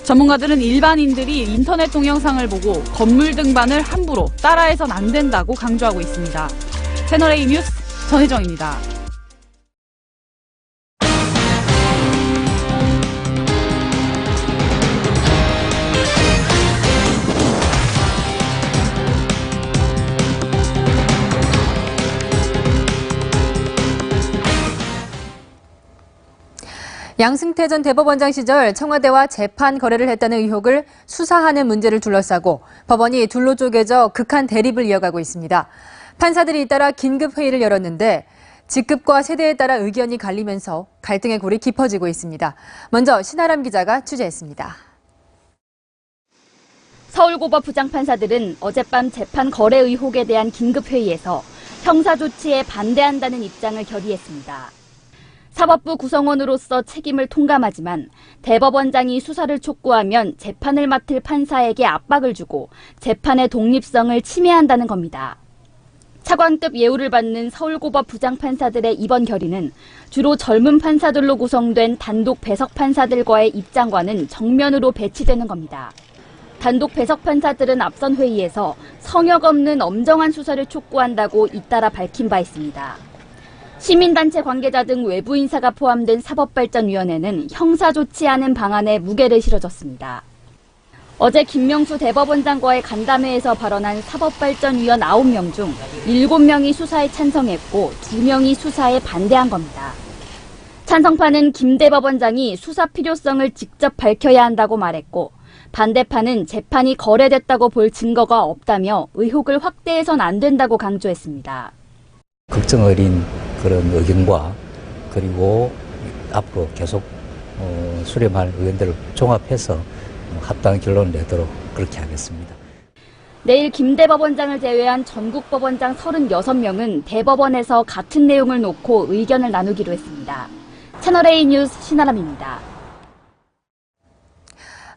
전문가들은 일반인들이 인터넷 동영상을 보고 건물 등반을 함부로 따라해선 안 된다고 강조하고 있습니다. 채널A 뉴스 전혜정입니다. 양승태 전 대법원장 시절 청와대와 재판 거래를 했다는 의혹을 수사하는 문제를 둘러싸고 법원이 둘로 쪼개져 극한 대립을 이어가고 있습니다. 판사들이 잇따라 긴급 회의를 열었는데 직급과 세대에 따라 의견이 갈리면서 갈등의 골이 깊어지고 있습니다. 먼저 신아람 기자가 취재했습니다. 서울고법 부장판사들은 어젯밤 재판 거래 의혹에 대한 긴급 회의에서 형사 조치에 반대한다는 입장을 결의했습니다. 사법부 구성원으로서 책임을 통감하지만 대법원장이 수사를 촉구하면 재판을 맡을 판사에게 압박을 주고 재판의 독립성을 침해한다는 겁니다. 차관급 예우를 받는 서울고법 부장판사들의 이번 결의는 주로 젊은 판사들로 구성된 단독 배석 판사들과의 입장과는 정면으로 배치되는 겁니다. 단독 배석 판사들은 앞선 회의에서 성역 없는 엄정한 수사를 촉구한다고 잇따라 밝힌 바 있습니다. 시민단체 관계자 등 외부 인사가 포함된 사법발전위원회는 형사 조치하는 방안에 무게를 실어줬습니다. 어제 김명수 대법원장과의 간담회에서 발언한 사법발전위원 9명 중 7명이 수사에 찬성했고 2명이 수사에 반대한 겁니다. 찬성파는 김 대법원장이 수사 필요성을 직접 밝혀야 한다고 말했고 반대파는 재판이 거래됐다고 볼 증거가 없다며 의혹을 확대해선 안 된다고 강조했습니다. 걱정 어린 그런 의견과 그리고 앞으로 계속 수렴할 의견들을 종합해서 합당한 결론을 내도록 그렇게 하겠습니다. 내일 김 대법원장을 제외한 전국 법원장 36명은 대법원에서 같은 내용을 놓고 의견을 나누기로 했습니다. 채널A 뉴스 신아람입니다.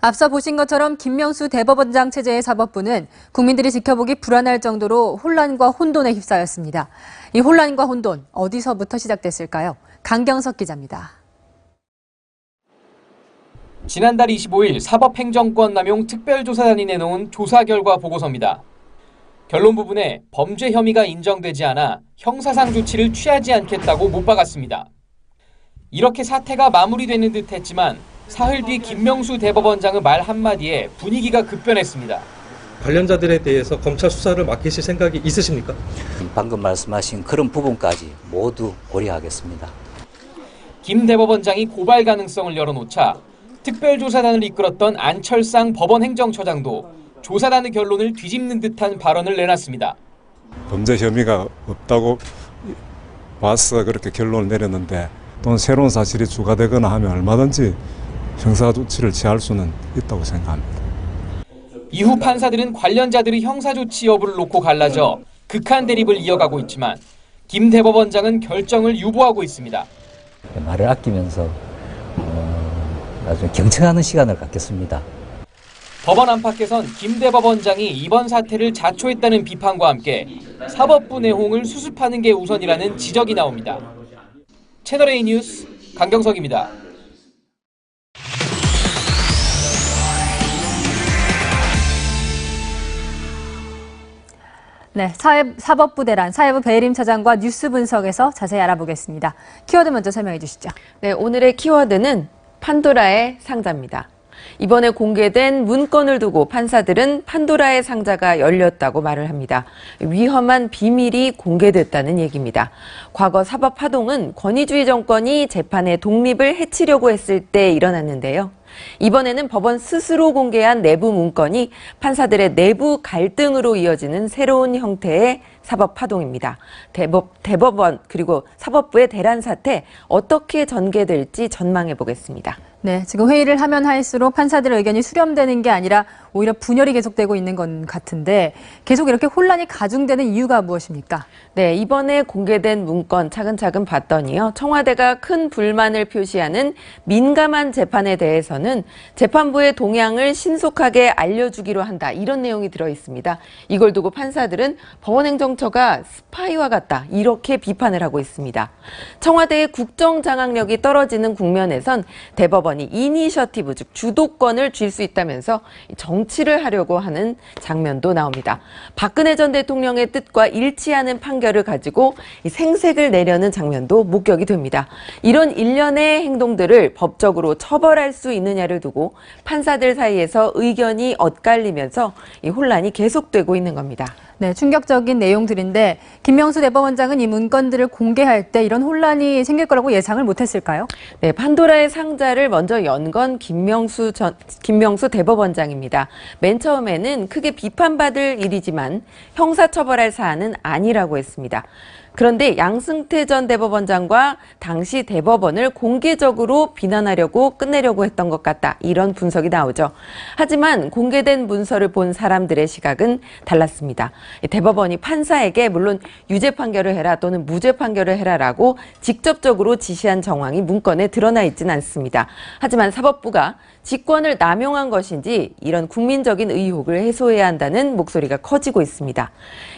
앞서 보신 것처럼 김명수 대법원장 체제의 사법부는 국민들이 지켜보기 불안할 정도로 혼란과 혼돈에 휩싸였습니다. 이 혼란과 혼돈 어디서부터 시작됐을까요? 강경석 기자입니다. 지난달 25일 사법행정권 남용 특별조사단이 내놓은 조사 결과 보고서입니다. 결론 부분에 범죄 혐의가 인정되지 않아 형사상 조치를 취하지 않겠다고 못 박았습니다. 이렇게 사태가 마무리되는 듯 했지만 사흘 뒤 김명수 대법원장의 말 한마디에 분위기가 급변했습니다. 관련자들에 대해서 검찰 수사를 맡기실 생각이 있으십니까? 방금 말씀하신 그런 부분까지 모두 고려하겠습니다. 김 대법원장이 고발 가능성을 열어놓자 특별조사단을 이끌었던 안철상 법원행정처장도 조사단의 결론을 뒤집는 듯한 발언을 내놨습니다. 범죄 혐의가 없다고 봐서 그렇게 결론을 내렸는데 또 새로운 사실이 추가되거나 하면 얼마든지 형사 조치를 취할 수는 있다고 생각합니다. 이후 판사들은 관련자들의 형사 조치 여부를 놓고 갈라져 극한 대립을 이어가고 있지만 김 대법원장은 결정을 유보하고 있습니다. 말을 아끼면서 아주 경청하는 시간을 갖겠습니다. 법원 안팎에선 김 대법원장이 이번 사태를 자초했다는 비판과 함께 사법부 내홍을 수습하는 게 우선이라는 지적이 나옵니다. 채널A 뉴스 강경석입니다. 네, 사법부 대란 사회부 배혜림 차장과 뉴스 분석에서 자세히 알아보겠습니다. 키워드 먼저 설명해 주시죠. 네, 오늘의 키워드는 판도라의 상자입니다. 이번에 공개된 문건을 두고 판사들은 판도라의 상자가 열렸다고 말을 합니다. 위험한 비밀이 공개됐다는 얘기입니다. 과거 사법파동은 권위주의 정권이 재판의 독립을 해치려고 했을 때 일어났는데요. 이번에는 법원 스스로 공개한 내부 문건이 판사들의 내부 갈등으로 이어지는 새로운 형태의 사법파동입니다. 대법원 그리고 사법부의 대란 사태 어떻게 전개될지 전망해 보겠습니다. 네, 지금 회의를 하면 할수록 판사들의 의견이 수렴되는 게 아니라 오히려 분열이 계속되고 있는 것 같은데 계속 이렇게 혼란이 가중되는 이유가 무엇입니까? 네, 이번에 공개된 문건 차근차근 봤더니요. 청와대가 큰 불만을 표시하는 민감한 재판에 대해서는 재판부의 동향을 신속하게 알려주기로 한다. 이런 내용이 들어 있습니다. 이걸 두고 판사들은 법원행정처가 스파이와 같다. 이렇게 비판을 하고 있습니다. 청와대의 국정 장악력이 떨어지는 국면에선 대법원이 이니셔티브, 즉 주도권을 쥘 수 있다면서 정치를 하려고 하는 장면도 나옵니다. 박근혜 전 대통령의 뜻과 일치하는 판결을 가지고 생색을 내려는 장면도 목격이 됩니다. 이런 일련의 행동들을 법적으로 처벌할 수 있느냐를 두고 판사들 사이에서 의견이 엇갈리면서 이 혼란이 계속되고 있는 겁니다. 네, 충격적인 내용들인데 김명수 대법원장은 이 문건들을 공개할 때 이런 혼란이 생길 거라고 예상을 못했을까요? 네, 판도라의 상자를 먼저 연 건 김명수 대법원장입니다. 맨 처음에는 크게 비판받을 일이지만 형사처벌할 사안은 아니라고 했습니다. 그런데 양승태 전 대법원장과 당시 대법원을 공개적으로 비난하려고 끝내려고 했던 것 같다. 이런 분석이 나오죠. 하지만 공개된 문서를 본 사람들의 시각은 달랐습니다. 대법원이 판사에게 물론 유죄 판결을 해라 또는 무죄 판결을 해라라고 직접적으로 지시한 정황이 문건에 드러나 있지는 않습니다. 하지만 사법부가 직권을 남용한 것인지 이런 국민적인 의혹을 해소해야 한다는 목소리가 커지고 있습니다.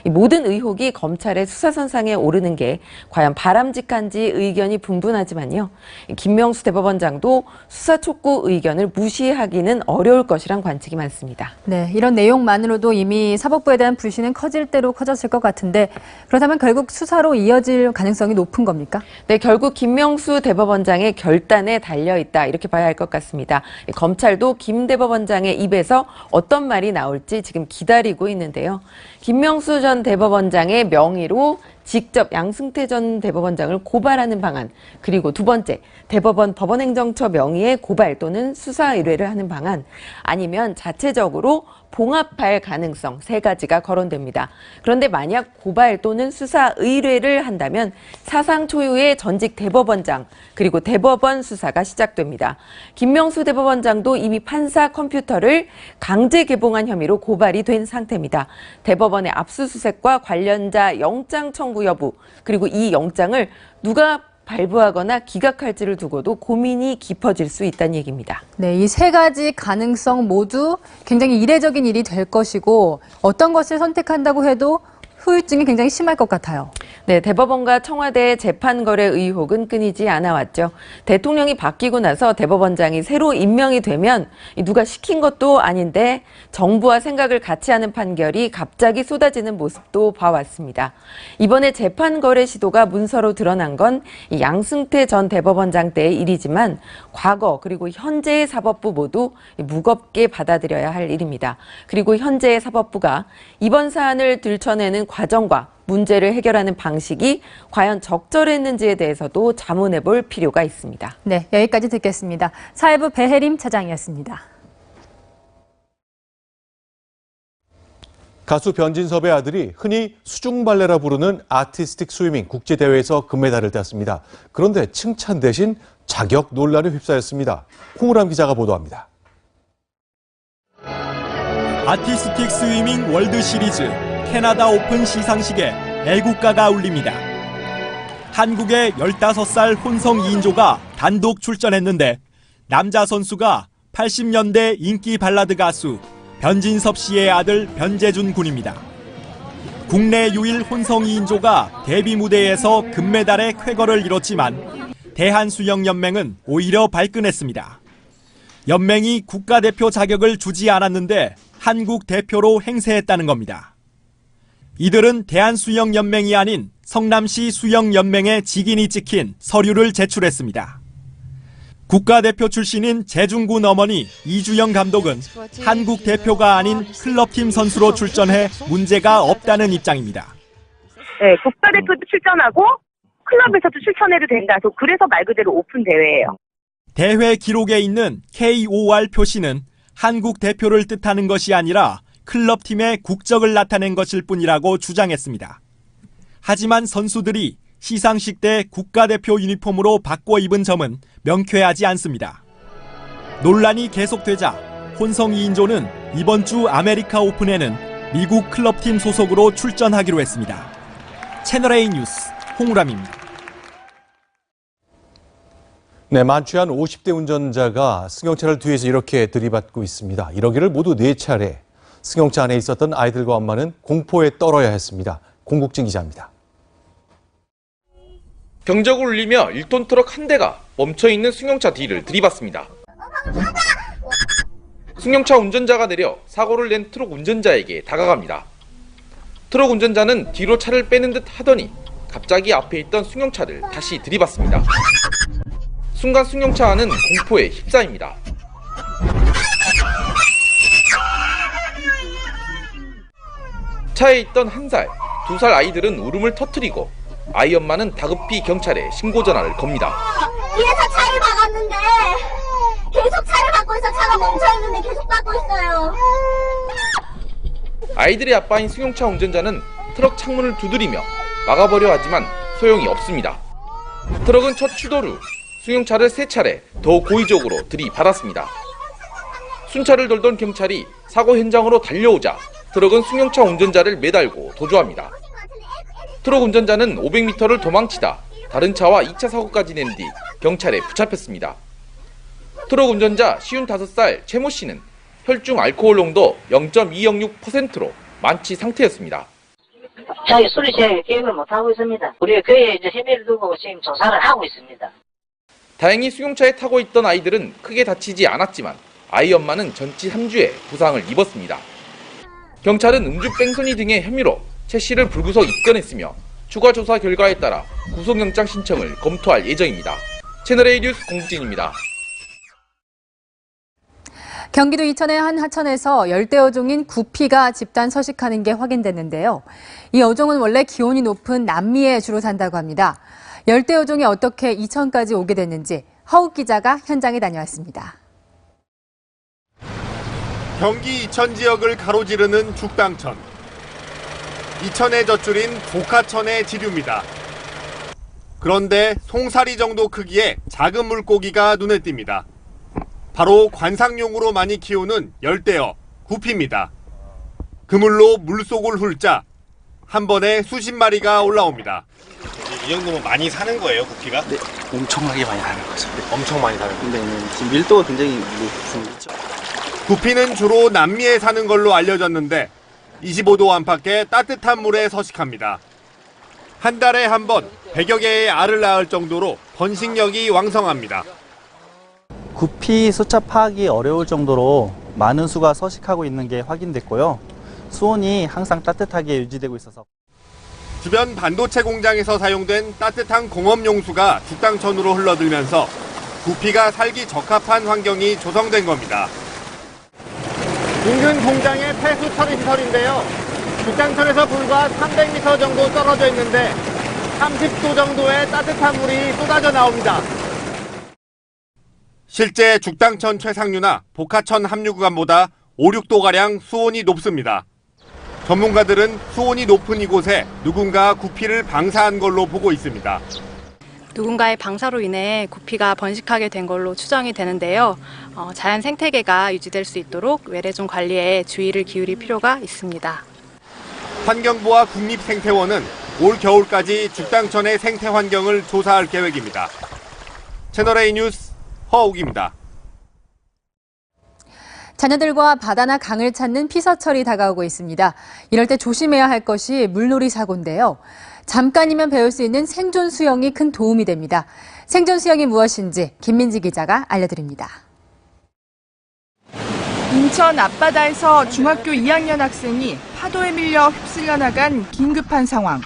이 모든 의혹이 검찰의 수사선상에 오르는 게 과연 바람직한지 의견이 분분하지만요. 김명수 대법원장도 수사 촉구 의견을 무시하기는 어려울 것이란 관측이 많습니다. 네, 이런 내용만으로도 이미 사법부에 대한 불신은 커질 대로 커졌을 것 같은데 그렇다면 결국 수사로 이어질 가능성이 높은 겁니까? 네, 결국 김명수 대법원장의 결단에 달려있다 이렇게 봐야 할 것 같습니다. 검찰도 김 대법원장의 입에서 어떤 말이 나올지 지금 기다리고 있는데요. 김명수 전 대법원장의 명의로 직접 양승태 전 대법원장을 고발하는 방안, 그리고 두 번째, 대법원 법원행정처 명의의 고발 또는 수사 의뢰를 하는 방안, 아니면 자체적으로 봉합할 가능성 세 가지가 거론됩니다. 그런데 만약 고발 또는 수사 의뢰를 한다면 사상 초유의 전직 대법원장 그리고 대법원 수사가 시작됩니다. 김명수 대법원장도 이미 판사 컴퓨터를 강제 개봉한 혐의로 고발이 된 상태입니다. 대법원의 압수수색과 관련자 영장 청구 여부 그리고 이 영장을 누가 발부하거나 기각할지를 두고도 고민이 깊어질 수 있다는 얘기입니다. 네, 이 세 가지 가능성 모두 굉장히 이례적인 일이 될 것이고 어떤 것을 선택한다고 해도 후유증이 굉장히 심할 것 같아요. 네, 대법원과 청와대의 재판 거래 의혹은 끊이지 않아 왔죠. 대통령이 바뀌고 나서 대법원장이 새로 임명이 되면 누가 시킨 것도 아닌데 정부와 생각을 같이 하는 판결이 갑자기 쏟아지는 모습도 봐왔습니다. 이번에 재판 거래 시도가 문서로 드러난 건 양승태 전 대법원장 때의 일이지만 과거 그리고 현재의 사법부 모두 무겁게 받아들여야 할 일입니다. 그리고 현재의 사법부가 이번 사안을 들춰내는 과정과 문제를 해결하는 방식이 과연 적절했는지에 대해서도 자문해 볼 필요가 있습니다. 네, 여기까지 듣겠습니다. 사회부 배혜림 차장이었습니다. 가수 변진섭의 아들이 흔히 수중발레라 부르는 아티스틱 스위밍 국제대회에서 금메달을 땄습니다. 그런데 칭찬 대신 자격 논란에 휩싸였습니다. 홍우람 기자가 보도합니다. 아티스틱 스위밍 월드 시리즈 캐나다 오픈 시상식에 애국가가 울립니다. 한국의 15살 혼성 2인조가 단독 출전했는데 남자 선수가 80년대 인기 발라드 가수 변진섭 씨의 아들 변재준 군입니다. 국내 유일 혼성 2인조가 데뷔 무대에서 금메달의 쾌거를 이뤘지만 대한수영연맹은 오히려 발끈했습니다. 연맹이 국가대표 자격을 주지 않았는데 한국 대표로 행세했다는 겁니다. 이들은 대한수영연맹이 아닌 성남시 수영연맹에 직인이 찍힌 서류를 제출했습니다. 국가대표 출신인 재중군 어머니 이주영 감독은 한국 대표가 아닌 클럽팀 선수로 출전해 문제가 없다는 입장입니다. 네, 국가대표도 출전하고 클럽에서도 출전해도 된다. 그래서 말 그대로 오픈 대회예요. 대회 기록에 있는 KOR 표시는 한국 대표를 뜻하는 것이 아니라 클럽팀의 국적을 나타낸 것일 뿐이라고 주장했습니다. 하지만 선수들이 시상식 때 국가대표 유니폼으로 바꿔 입은 점은 명쾌하지 않습니다. 논란이 계속되자 혼성 2인조는 이번 주 아메리카 오픈에는 미국 클럽팀 소속으로 출전하기로 했습니다. 채널A 뉴스 홍우람입니다. 네, 만취한 50대 운전자가 승용차를 뒤에서 이렇게 들이받고 있습니다. 이러기를 모두 4차례. 승용차 안에 있었던 아이들과 엄마는 공포에 떨어야 했습니다. 공국진 기자입니다. 경적을 울리며 1톤 트럭 한 대가 멈춰있는 승용차 뒤를 들이받습니다. 승용차 운전자가 내려 사고를 낸 트럭 운전자에게 다가갑니다. 트럭 운전자는 뒤로 차를 빼는 듯 하더니 갑자기 앞에 있던 승용차를 다시 들이받습니다. 순간 승용차 안은 공포에 휩싸입니다. 차에 있던 1살, 2살 아이들은 울음을 터뜨리고 아이 엄마는 다급히 경찰에 신고 전화를 겁니다. 뒤에서 차를 막았는데 계속 차를 막고 있어. 차가 멈춰있는데 계속 막고 있어요. 아이들의 아빠인 승용차 운전자는 트럭 창문을 두드리며 막아보려 하지만 소용이 없습니다. 트럭은 첫 추돌 후 승용차를 3차례 더 고의적으로 들이받았습니다. 순찰을 돌던 경찰이 사고 현장으로 달려오자 트럭은 승용차 운전자를 매달고 도주합니다. 트럭 운전자는 500m를 도망치다 다른 차와 2차 사고까지 낸 뒤 경찰에 붙잡혔습니다. 트럭 운전자 55살 최모 씨는 혈중 알코올 농도 0.206%로 만취 상태였습니다. 자기 술이 제 계획을 못하고 있습니다. 우리가 그에 이제 혐의를 두고 지금 조사를 하고 있습니다. 다행히 승용차에 타고 있던 아이들은 크게 다치지 않았지만 아이 엄마는 전치 3주에 부상을 입었습니다. 경찰은 음주 뺑소니 등의 혐의로 최 씨를 불구속 입건했으며 추가 조사 결과에 따라 구속영장 신청을 검토할 예정입니다. 채널A 뉴스 공국진입니다. 경기도 이천의 한 하천에서 열대 어종인 구피가 집단 서식하는 게 확인됐는데요. 이 어종은 원래 기온이 높은 남미에 주로 산다고 합니다. 열대 어종이 어떻게 이천까지 오게 됐는지 허욱 기자가 현장에 다녀왔습니다. 경기 이천 지역을 가로지르는 죽당천. 이천의 젖줄인 조카천의 지류입니다. 그런데 송사리 정도 크기의 작은 물고기가 눈에 띕니다. 바로 관상용으로 많이 키우는 열대어, 구피입니다. 그물로 물속을 훑자 한 번에 수십 마리가 올라옵니다. 이 정도면 많이 사는 거예요, 구피가? 네, 엄청나게 많이 사는 거죠. 네. 엄청 많이 사는 거예요. 근데 지금 밀도가 굉장히 높습니다. 구피는 주로 남미에 사는 걸로 알려졌는데 25도 안팎의 따뜻한 물에 서식합니다. 한 달에 한 번 100여 개의 알을 낳을 정도로 번식력이 왕성합니다. 구피 숫자 파악이 어려울 정도로 많은 수가 서식하고 있는 게 확인됐고요. 수온이 항상 따뜻하게 유지되고 있어서 주변 반도체 공장에서 사용된 따뜻한 공업용수가 죽당천으로 흘러들면서 구피가 살기 적합한 환경이 조성된 겁니다. 인근 공장의 폐수 처리 시설인데요. 죽당천에서 불과 300m 정도 떨어져 있는데 30도 정도의 따뜻한 물이 쏟아져 나옵니다. 실제 죽당천 최상류나 복하천 합류 구간보다 5, 6도가량 수온이 높습니다. 전문가들은 수온이 높은 이곳에 누군가 구피를 방사한 걸로 보고 있습니다. 누군가의 방사로 인해 구피가 번식하게 된 걸로 추정이 되는데요. 자연 생태계가 유지될 수 있도록 외래종 관리에 주의를 기울일 필요가 있습니다. 환경부와 국립생태원은 올 겨울까지 죽당천의 생태 환경을 조사할 계획입니다. 채널A 뉴스 허욱입니다. 자녀들과 바다나 강을 찾는 피서철이 다가오고 있습니다. 이럴 때 조심해야 할 것이 물놀이 사고인데요. 잠깐이면 배울 수 있는 생존 수영이 큰 도움이 됩니다. 생존 수영이 무엇인지 김민지 기자가 알려드립니다. 인천 앞바다에서 중학교 2학년 학생이 파도에 밀려 휩쓸려 나간 긴급한 상황.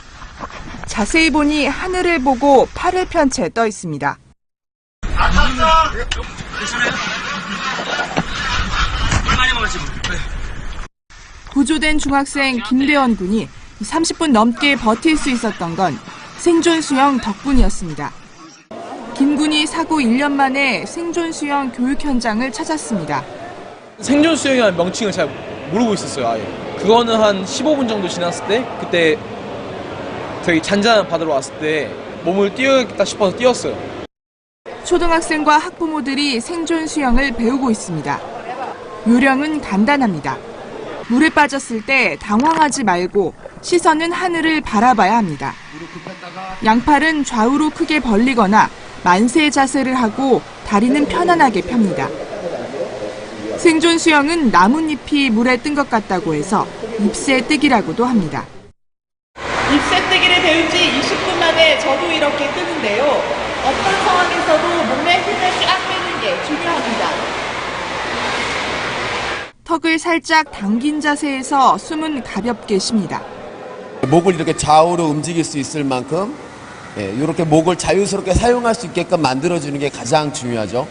자세히 보니 하늘을 보고 팔을 편 채 떠 있습니다. 구조된 중학생 김대원 군이 30분 넘게 버틸 수 있었던 건 생존 수영 덕분이었습니다. 김 군이 사고 1년 만에 생존 수영 교육 현장을 찾았습니다. 생존 수영이라는 명칭을 잘 모르고 있었어요, 아예. 그거는 한 15분 정도 지났을 때, 그때 되게 잔잔한 바다로 왔을 때 몸을 띄워야겠다 싶어서 뛰었어요. 초등학생과 학부모들이 생존 수영을 배우고 있습니다. 요령은 간단합니다. 물에 빠졌을 때 당황하지 말고 시선은 하늘을 바라봐야 합니다. 양팔은 좌우로 크게 벌리거나 만세 자세를 하고 다리는 편안하게 펴니다. 생존 수영은 나뭇잎이 물에 뜬 것 같다고 해서 잎새 뜨기라고도 합니다. 잎새 뜨기를 배운 지 20분 만에 저도 이렇게 뜨는데요. 어떤 상황에서도 몸에 힘을 쫙 빼는 게 중요합니다. 턱을 살짝 당긴 자세에서 숨은 가볍게 쉽니다. 목을 이렇게 좌우로 움직일 수 있을 만큼 이렇게 목을 자유스럽게 사용할 수 있게끔 만들어주는 게 가장 중요하죠.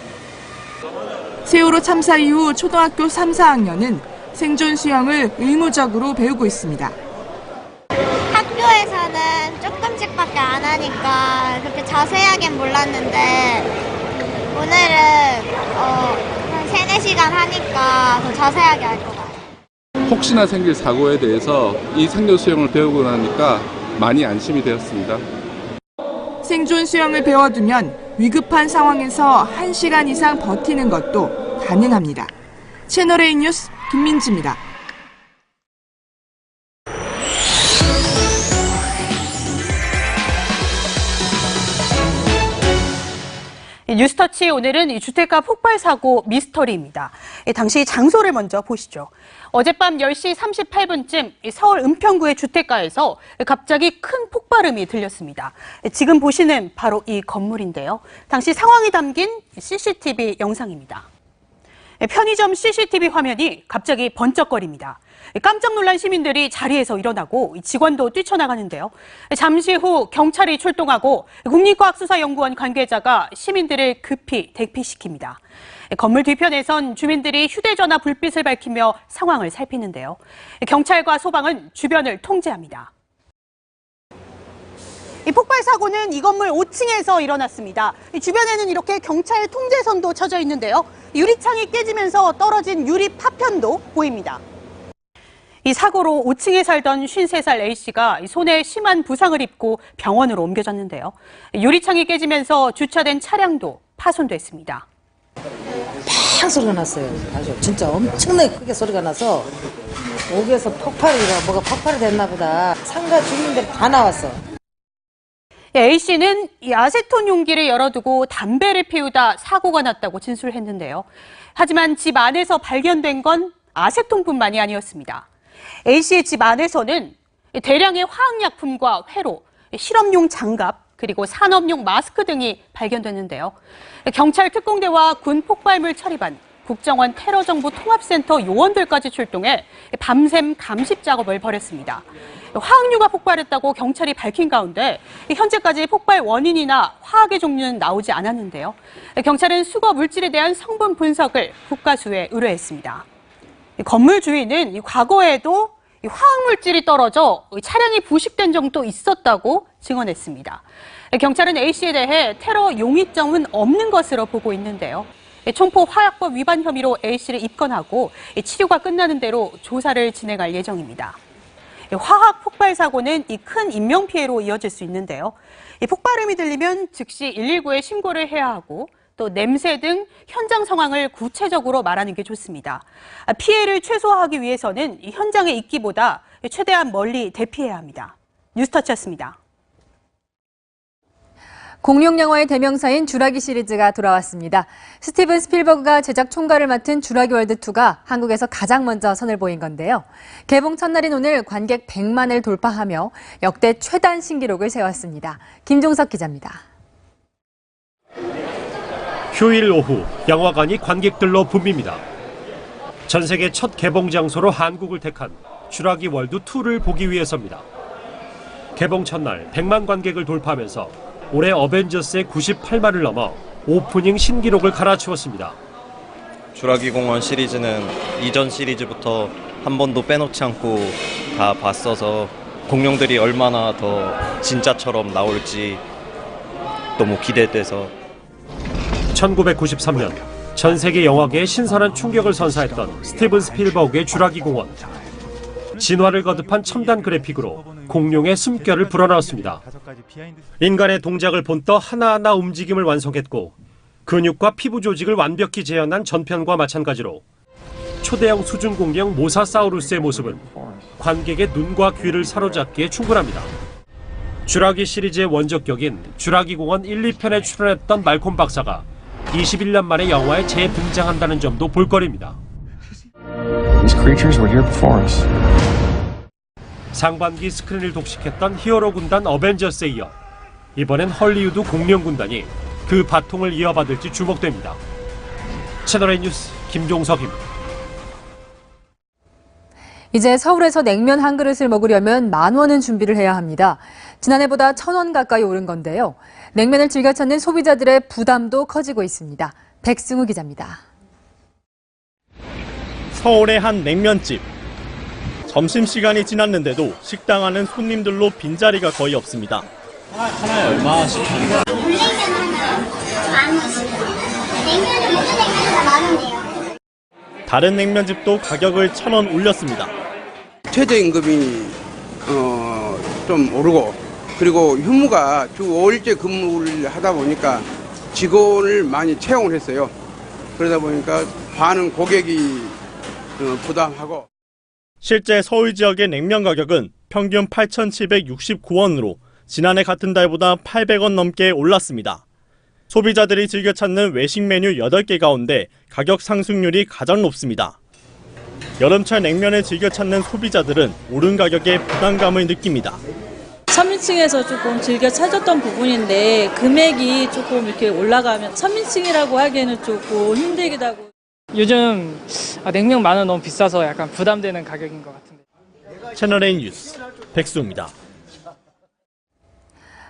세월호 참사 이후 초등학교 3, 4학년은 생존 수영을 의무적으로 배우고 있습니다. 학교에서는 조금씩밖에 안 하니까 그렇게 자세하게는 몰랐는데 오늘은 한 3, 4시간 하니까 더 자세하게 할 것 같아요. 혹시나 생길 사고에 대해서 이 생존 수영을 배우고 나니까 많이 안심이 되었습니다. 생존 수영을 배워두면 위급한 상황에서 1시간 이상 버티는 것도 가능합니다. 채널A 뉴스 김민지입니다. 뉴스터치 오늘은 이 주택가 폭발 사고 미스터리입니다. 당시 장소를 먼저 보시죠. 어젯밤 10시 38분쯤 서울 은평구의 주택가에서 갑자기 큰 폭발음이 들렸습니다. 지금 보시는 바로 이 건물인데요. 당시 상황이 담긴 CCTV 영상입니다. 편의점 CCTV 화면이 갑자기 번쩍거립니다. 깜짝 놀란 시민들이 자리에서 일어나고 직원도 뛰쳐나가는데요. 잠시 후 경찰이 출동하고 국립과학수사연구원 관계자가 시민들을 급히 대피시킵니다. 건물 뒤편에선 주민들이 휴대전화 불빛을 밝히며 상황을 살피는데요. 경찰과 소방은 주변을 통제합니다. 이 폭발 사고는 이 건물 5층에서 일어났습니다. 주변에는 이렇게 경찰 통제선도 쳐져 있는데요. 유리창이 깨지면서 떨어진 유리 파편도 보입니다. 이 사고로 5층에 살던 53살 A씨가 손에 심한 부상을 입고 병원으로 옮겨졌는데요. 유리창이 깨지면서 주차된 차량도 파손됐습니다. 팍 소리가 났어요. 아주 진짜 엄청나게 크게 소리가 나서 여기에서 폭발이라 뭐가 폭발이 됐나 보다. 상가 주민들 다 나왔어. A씨는 이 아세톤 용기를 열어두고 담배를 피우다 사고가 났다고 진술했는데요. 하지만 집 안에서 발견된 건 아세톤뿐만이 아니었습니다. A씨의 집 안에서는 대량의 화학약품과 회로, 실험용 장갑, 그리고 산업용 마스크 등이 발견됐는데요. 경찰 특공대와 군 폭발물 처리반, 국정원 테러정보 통합센터 요원들까지 출동해 밤샘 감식 작업을 벌였습니다. 화학류가 폭발했다고 경찰이 밝힌 가운데 현재까지 폭발 원인이나 화학의 종류는 나오지 않았는데요. 경찰은 수거 물질에 대한 성분 분석을 국가수에 의뢰했습니다. 건물 주인은 과거에도 화학물질이 떨어져 차량이 부식된 적도 있었다고 증언했습니다. 경찰은 A씨에 대해 테러 용의점은 없는 것으로 보고 있는데요. 총포 화약법 위반 혐의로 A씨를 입건하고 치료가 끝나는 대로 조사를 진행할 예정입니다. 화학 폭발 사고는 큰 인명피해로 이어질 수 있는데요. 폭발음이 들리면 즉시 119에 신고를 해야 하고 또 냄새 등 현장 상황을 구체적으로 말하는 게 좋습니다. 피해를 최소화하기 위해서는 현장에 있기보다 최대한 멀리 대피해야 합니다. 뉴스터치였습니다. 공룡 영화의 대명사인 쥬라기 시리즈가 돌아왔습니다. 스티븐 스필버그가 제작 총괄을 맡은 쥬라기 월드 2가 한국에서 가장 먼저 선을 보인 건데요. 개봉 첫날인 오늘 관객 100만을 돌파하며 역대 최단 신기록을 세웠습니다. 김종석 기자입니다. 휴일 오후 영화관이 관객들로 붐빕니다. 전 세계 첫 개봉 장소로 한국을 택한 쥬라기 월드 2를 보기 위해서입니다. 개봉 첫날 100만 관객을 돌파하면서 올해 어벤져스의 98만을 넘어 오프닝 신기록을 갈아치웠습니다. 쥬라기 공원 시리즈는 이전 시리즈부터 한 번도 빼놓지 않고 다 봤어서 공룡들이 얼마나 더 진짜처럼 나올지 너무 기대돼서. 1993년 전 세계 영화계에 신선한 충격을 선사했던 스티븐 스필버그의 쥬라기 공원. 진화를 거듭한 첨단 그래픽으로 공룡의 숨결을 불어넣었습니다. 인간의 동작을 본떠 하나하나 움직임을 완성했고 근육과 피부 조직을 완벽히 재현한 전편과 마찬가지로 초대형 수중 공룡 모사사우루스의 모습은 관객의 눈과 귀를 사로잡기에 충분합니다. 쥬라기 시리즈의 원작격인 쥬라기 공원 1, 2편에 출연했던 말콤 박사가 21년 만에 영화에 재등장한다는 점도 볼거리입니다. These creatures were here before us. 상반기 스크린을 독식했던 히어로 군단 어벤져스에 이어 이번엔 헐리우드 공룡 군단이 그 바통을 이어받을지 주목됩니다. 채널A 뉴스 김종석입니다. 이제 서울에서 냉면 한 그릇을 먹으려면 10,000원은 준비를 해야 합니다. 지난해보다 1,000원 가까이 오른 건데요. 냉면을 즐겨 찾는 소비자들의 부담도 커지고 있습니다. 백승우 기자입니다. 서울의 한 냉면집. 점심시간이 지났는데도 식당 안은 손님들로 빈자리가 거의 없습니다. 하나에 얼마씩 하는 거예요? 물냉면 하나 10,000원씩. 냉면은 무슨 냉면이 10,000원이에요. 다른 냉면집도 가격을 1,000원 올렸습니다. 최저임금이 좀 오르고 그리고 휴무가 주 5일째 근무를 하다 보니까 직원을 많이 채용을 했어요. 그러다 보니까 많은 고객이 부담하고. 실제 서울 지역의 냉면 가격은 평균 8,769원으로 지난해 같은 달보다 800원 넘게 올랐습니다. 소비자들이 즐겨 찾는 외식 메뉴 8개 가운데 가격 상승률이 가장 높습니다. 여름철 냉면을 즐겨 찾는 소비자들은 오른 가격에 부담감을 느낍니다. 3인칭에서 조금 즐겨 찾았던 부분인데 금액이 조금 이렇게 올라가면 3인칭이라고 하기에는 조금 힘들기도 하고. 요즘 냉면 10,000원 너무 비싸서 약간 부담되는 가격인 것 같은데. 채널A 뉴스 백수입니다.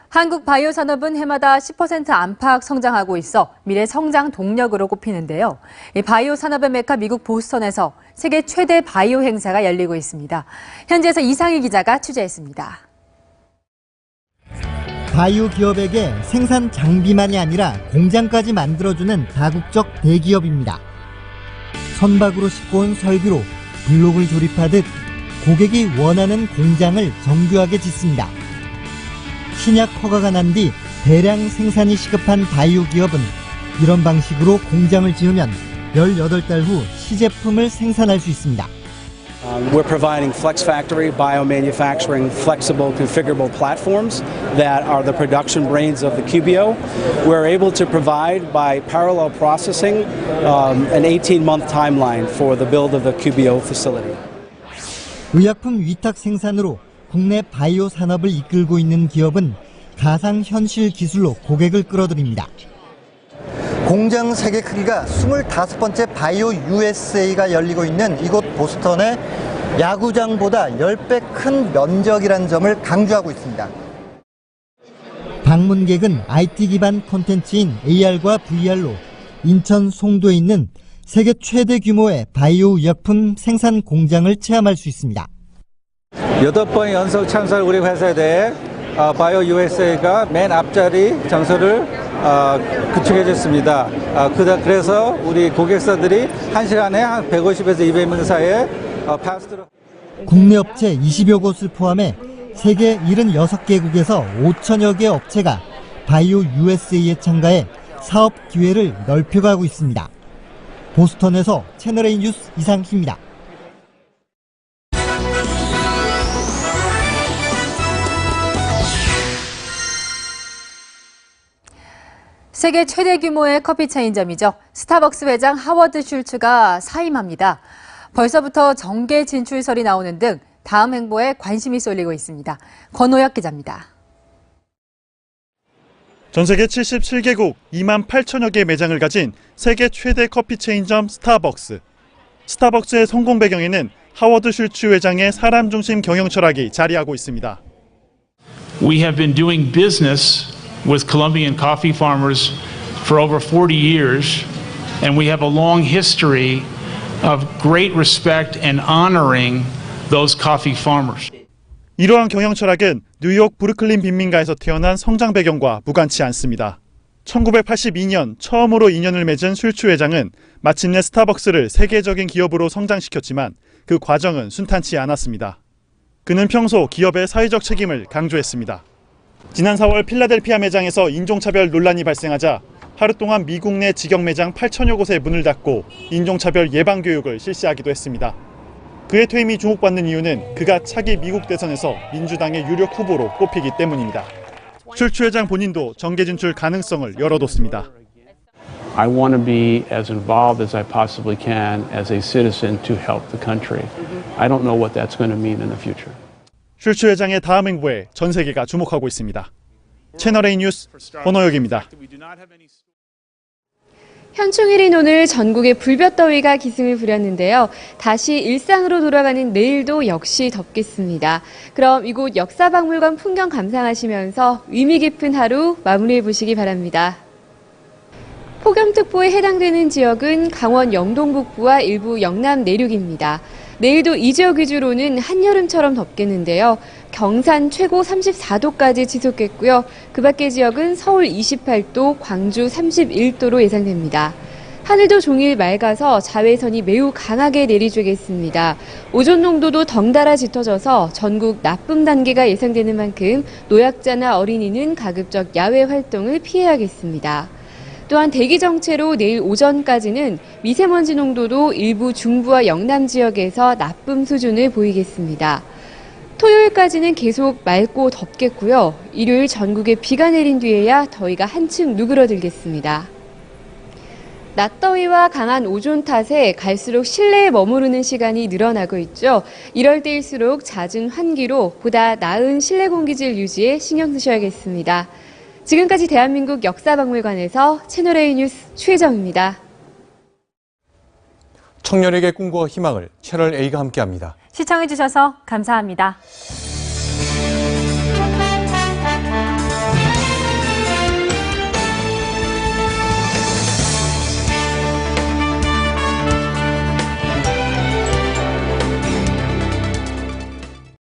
한국 바이오 산업은 해마다 10% 안팎 성장하고 있어 미래 성장 동력으로 꼽히는데요. 이 바이오 산업의 메카 미국 보스턴에서 세계 최대 바이오 행사가 열리고 있습니다. 현지에서 이상희 기자가 취재했습니다. 바이오 기업에게 생산 장비만이 아니라 공장까지 만들어주는 다국적 대기업입니다. 선박으로 싣고 온 설비로 블록을 조립하듯 고객이 원하는 공장을 정교하게 짓습니다. 신약 허가가 난 뒤 대량 생산이 시급한 바이오 기업은 이런 방식으로 공장을 지으면 18달 후 시제품을 생산할 수 있습니다. We're providing Flex Factory biomanufacturing flexible configurable platforms that are the production brains of the QBO. We're able to provide by parallel processing an 18-month timeline for the build of the QBO facility. 의약품 위탁 생산으로 국내 바이오 산업을 이끌고 있는 기업은 가상현실 기술로 고객을 끌어들입니다. 공장 세계 크기가 25번째 바이오 USA가 열리고 있는 이곳 보스턴의 야구장보다 10배 큰 면적이라는 점을 강조하고 있습니다. 방문객은 IT 기반 콘텐츠인 AR과 VR로 인천 송도에 있는 세계 최대 규모의 바이오 의약품 생산 공장을 체험할 수 있습니다. 8번 연속 창설 우리 회사에 대해 바이오 USA가 맨 앞자리 장소를 구축해줬습니다. 그래서 우리 고객사들이 1시간에 한 150에서 200명 사이에 파스트로. 국내 업체 20여 곳을 포함해 세계 76개국에서 5천여 개 업체가 바이오 USA에 참가해 사업 기회를 넓혀가고 있습니다. 보스턴에서 채널A 뉴스 이상희입니다. 세계 최대 규모의 커피 체인점이죠. 스타벅스 회장 하워드 슐츠가 사임합니다. 벌써부터 정계 진출설이 나오는 등 다음 행보에 관심이 쏠리고 있습니다. 권호혁 기자입니다. 전 세계 77개국 2만 8천여 개의 매장을 가진 세계 최대 커피 체인점 스타벅스. 스타벅스의 성공 배경에는 하워드 슐츠 회장의 사람 중심 경영 철학이 자리하고 있습니다. We have been doing business with Colombian coffee farmers for over 40 years, and we have a long history of great respect and honoring those coffee farmers. 이러한 경영 철학은 뉴욕 브루클린 빈민가에서 태어난 성장 배경과 무관치 않습니다. 1982년 처음으로 인연을 맺은 슐츠 회장은 마침내 스타벅스를 세계적인 기업으로 성장시켰지만 그 과정은 순탄치 않았습니다. 그는 평소 기업의 사회적 책임을 강조했습니다. 지난 4월 필라델피아 매장에서 인종차별 논란이 발생하자 하루 동안 미국 내 직영 매장 8천여 곳에 문을 닫고 인종차별 예방 교육을 실시하기도 했습니다. 그의 퇴임이 주목받는 이유는 그가 차기 미국 대선에서 민주당의 유력 후보로 꼽히기 때문입니다. 슐츠 회장 본인도 정계 진출 가능성을 열어뒀습니다. I want to be as involved as I possibly can as a citizen to help the country. I don't know what that's going to mean in the future. 슐츠 회장의 다음 행보에 전 세계가 주목하고 있습니다. 채널A 뉴스 권호혁입니다. 현충일인 오늘 전국에 불볕더위가 기승을 부렸는데요. 다시 일상으로 돌아가는 내일도 역시 덥겠습니다. 그럼 이곳 역사박물관 풍경 감상하시면서 의미 깊은 하루 마무리해 보시기 바랍니다. 폭염특보에 해당되는 지역은 강원 영동 북부와 일부 영남 내륙입니다. 내일도 이 지역 위주로는 한여름처럼 덥겠는데요. 경산 최고 34도까지 지속했고요. 그 밖의 지역은 서울 28도, 광주 31도로 예상됩니다. 하늘도 종일 맑아서 자외선이 매우 강하게 내리쬐겠습니다. 오존 농도도 덩달아 짙어져서 전국 나쁨 단계가 예상되는 만큼 노약자나 어린이는 가급적 야외 활동을 피해야겠습니다. 또한 대기 정체로 내일 오전까지는 미세먼지 농도도 일부 중부와 영남 지역에서 나쁨 수준을 보이겠습니다. 토요일까지는 계속 맑고 덥겠고요. 일요일 전국에 비가 내린 뒤에야 더위가 한층 누그러들겠습니다. 낮더위와 강한 오존 탓에 갈수록 실내에 머무르는 시간이 늘어나고 있죠. 이럴 때일수록 잦은 환기로 보다 나은 실내 공기질 유지에 신경 쓰셔야겠습니다. 지금까지 대한민국 역사박물관에서 채널A 뉴스 최혜정입니다. 청년에게 꿈과 희망을 채널A가 함께합니다. 시청해주셔서 감사합니다.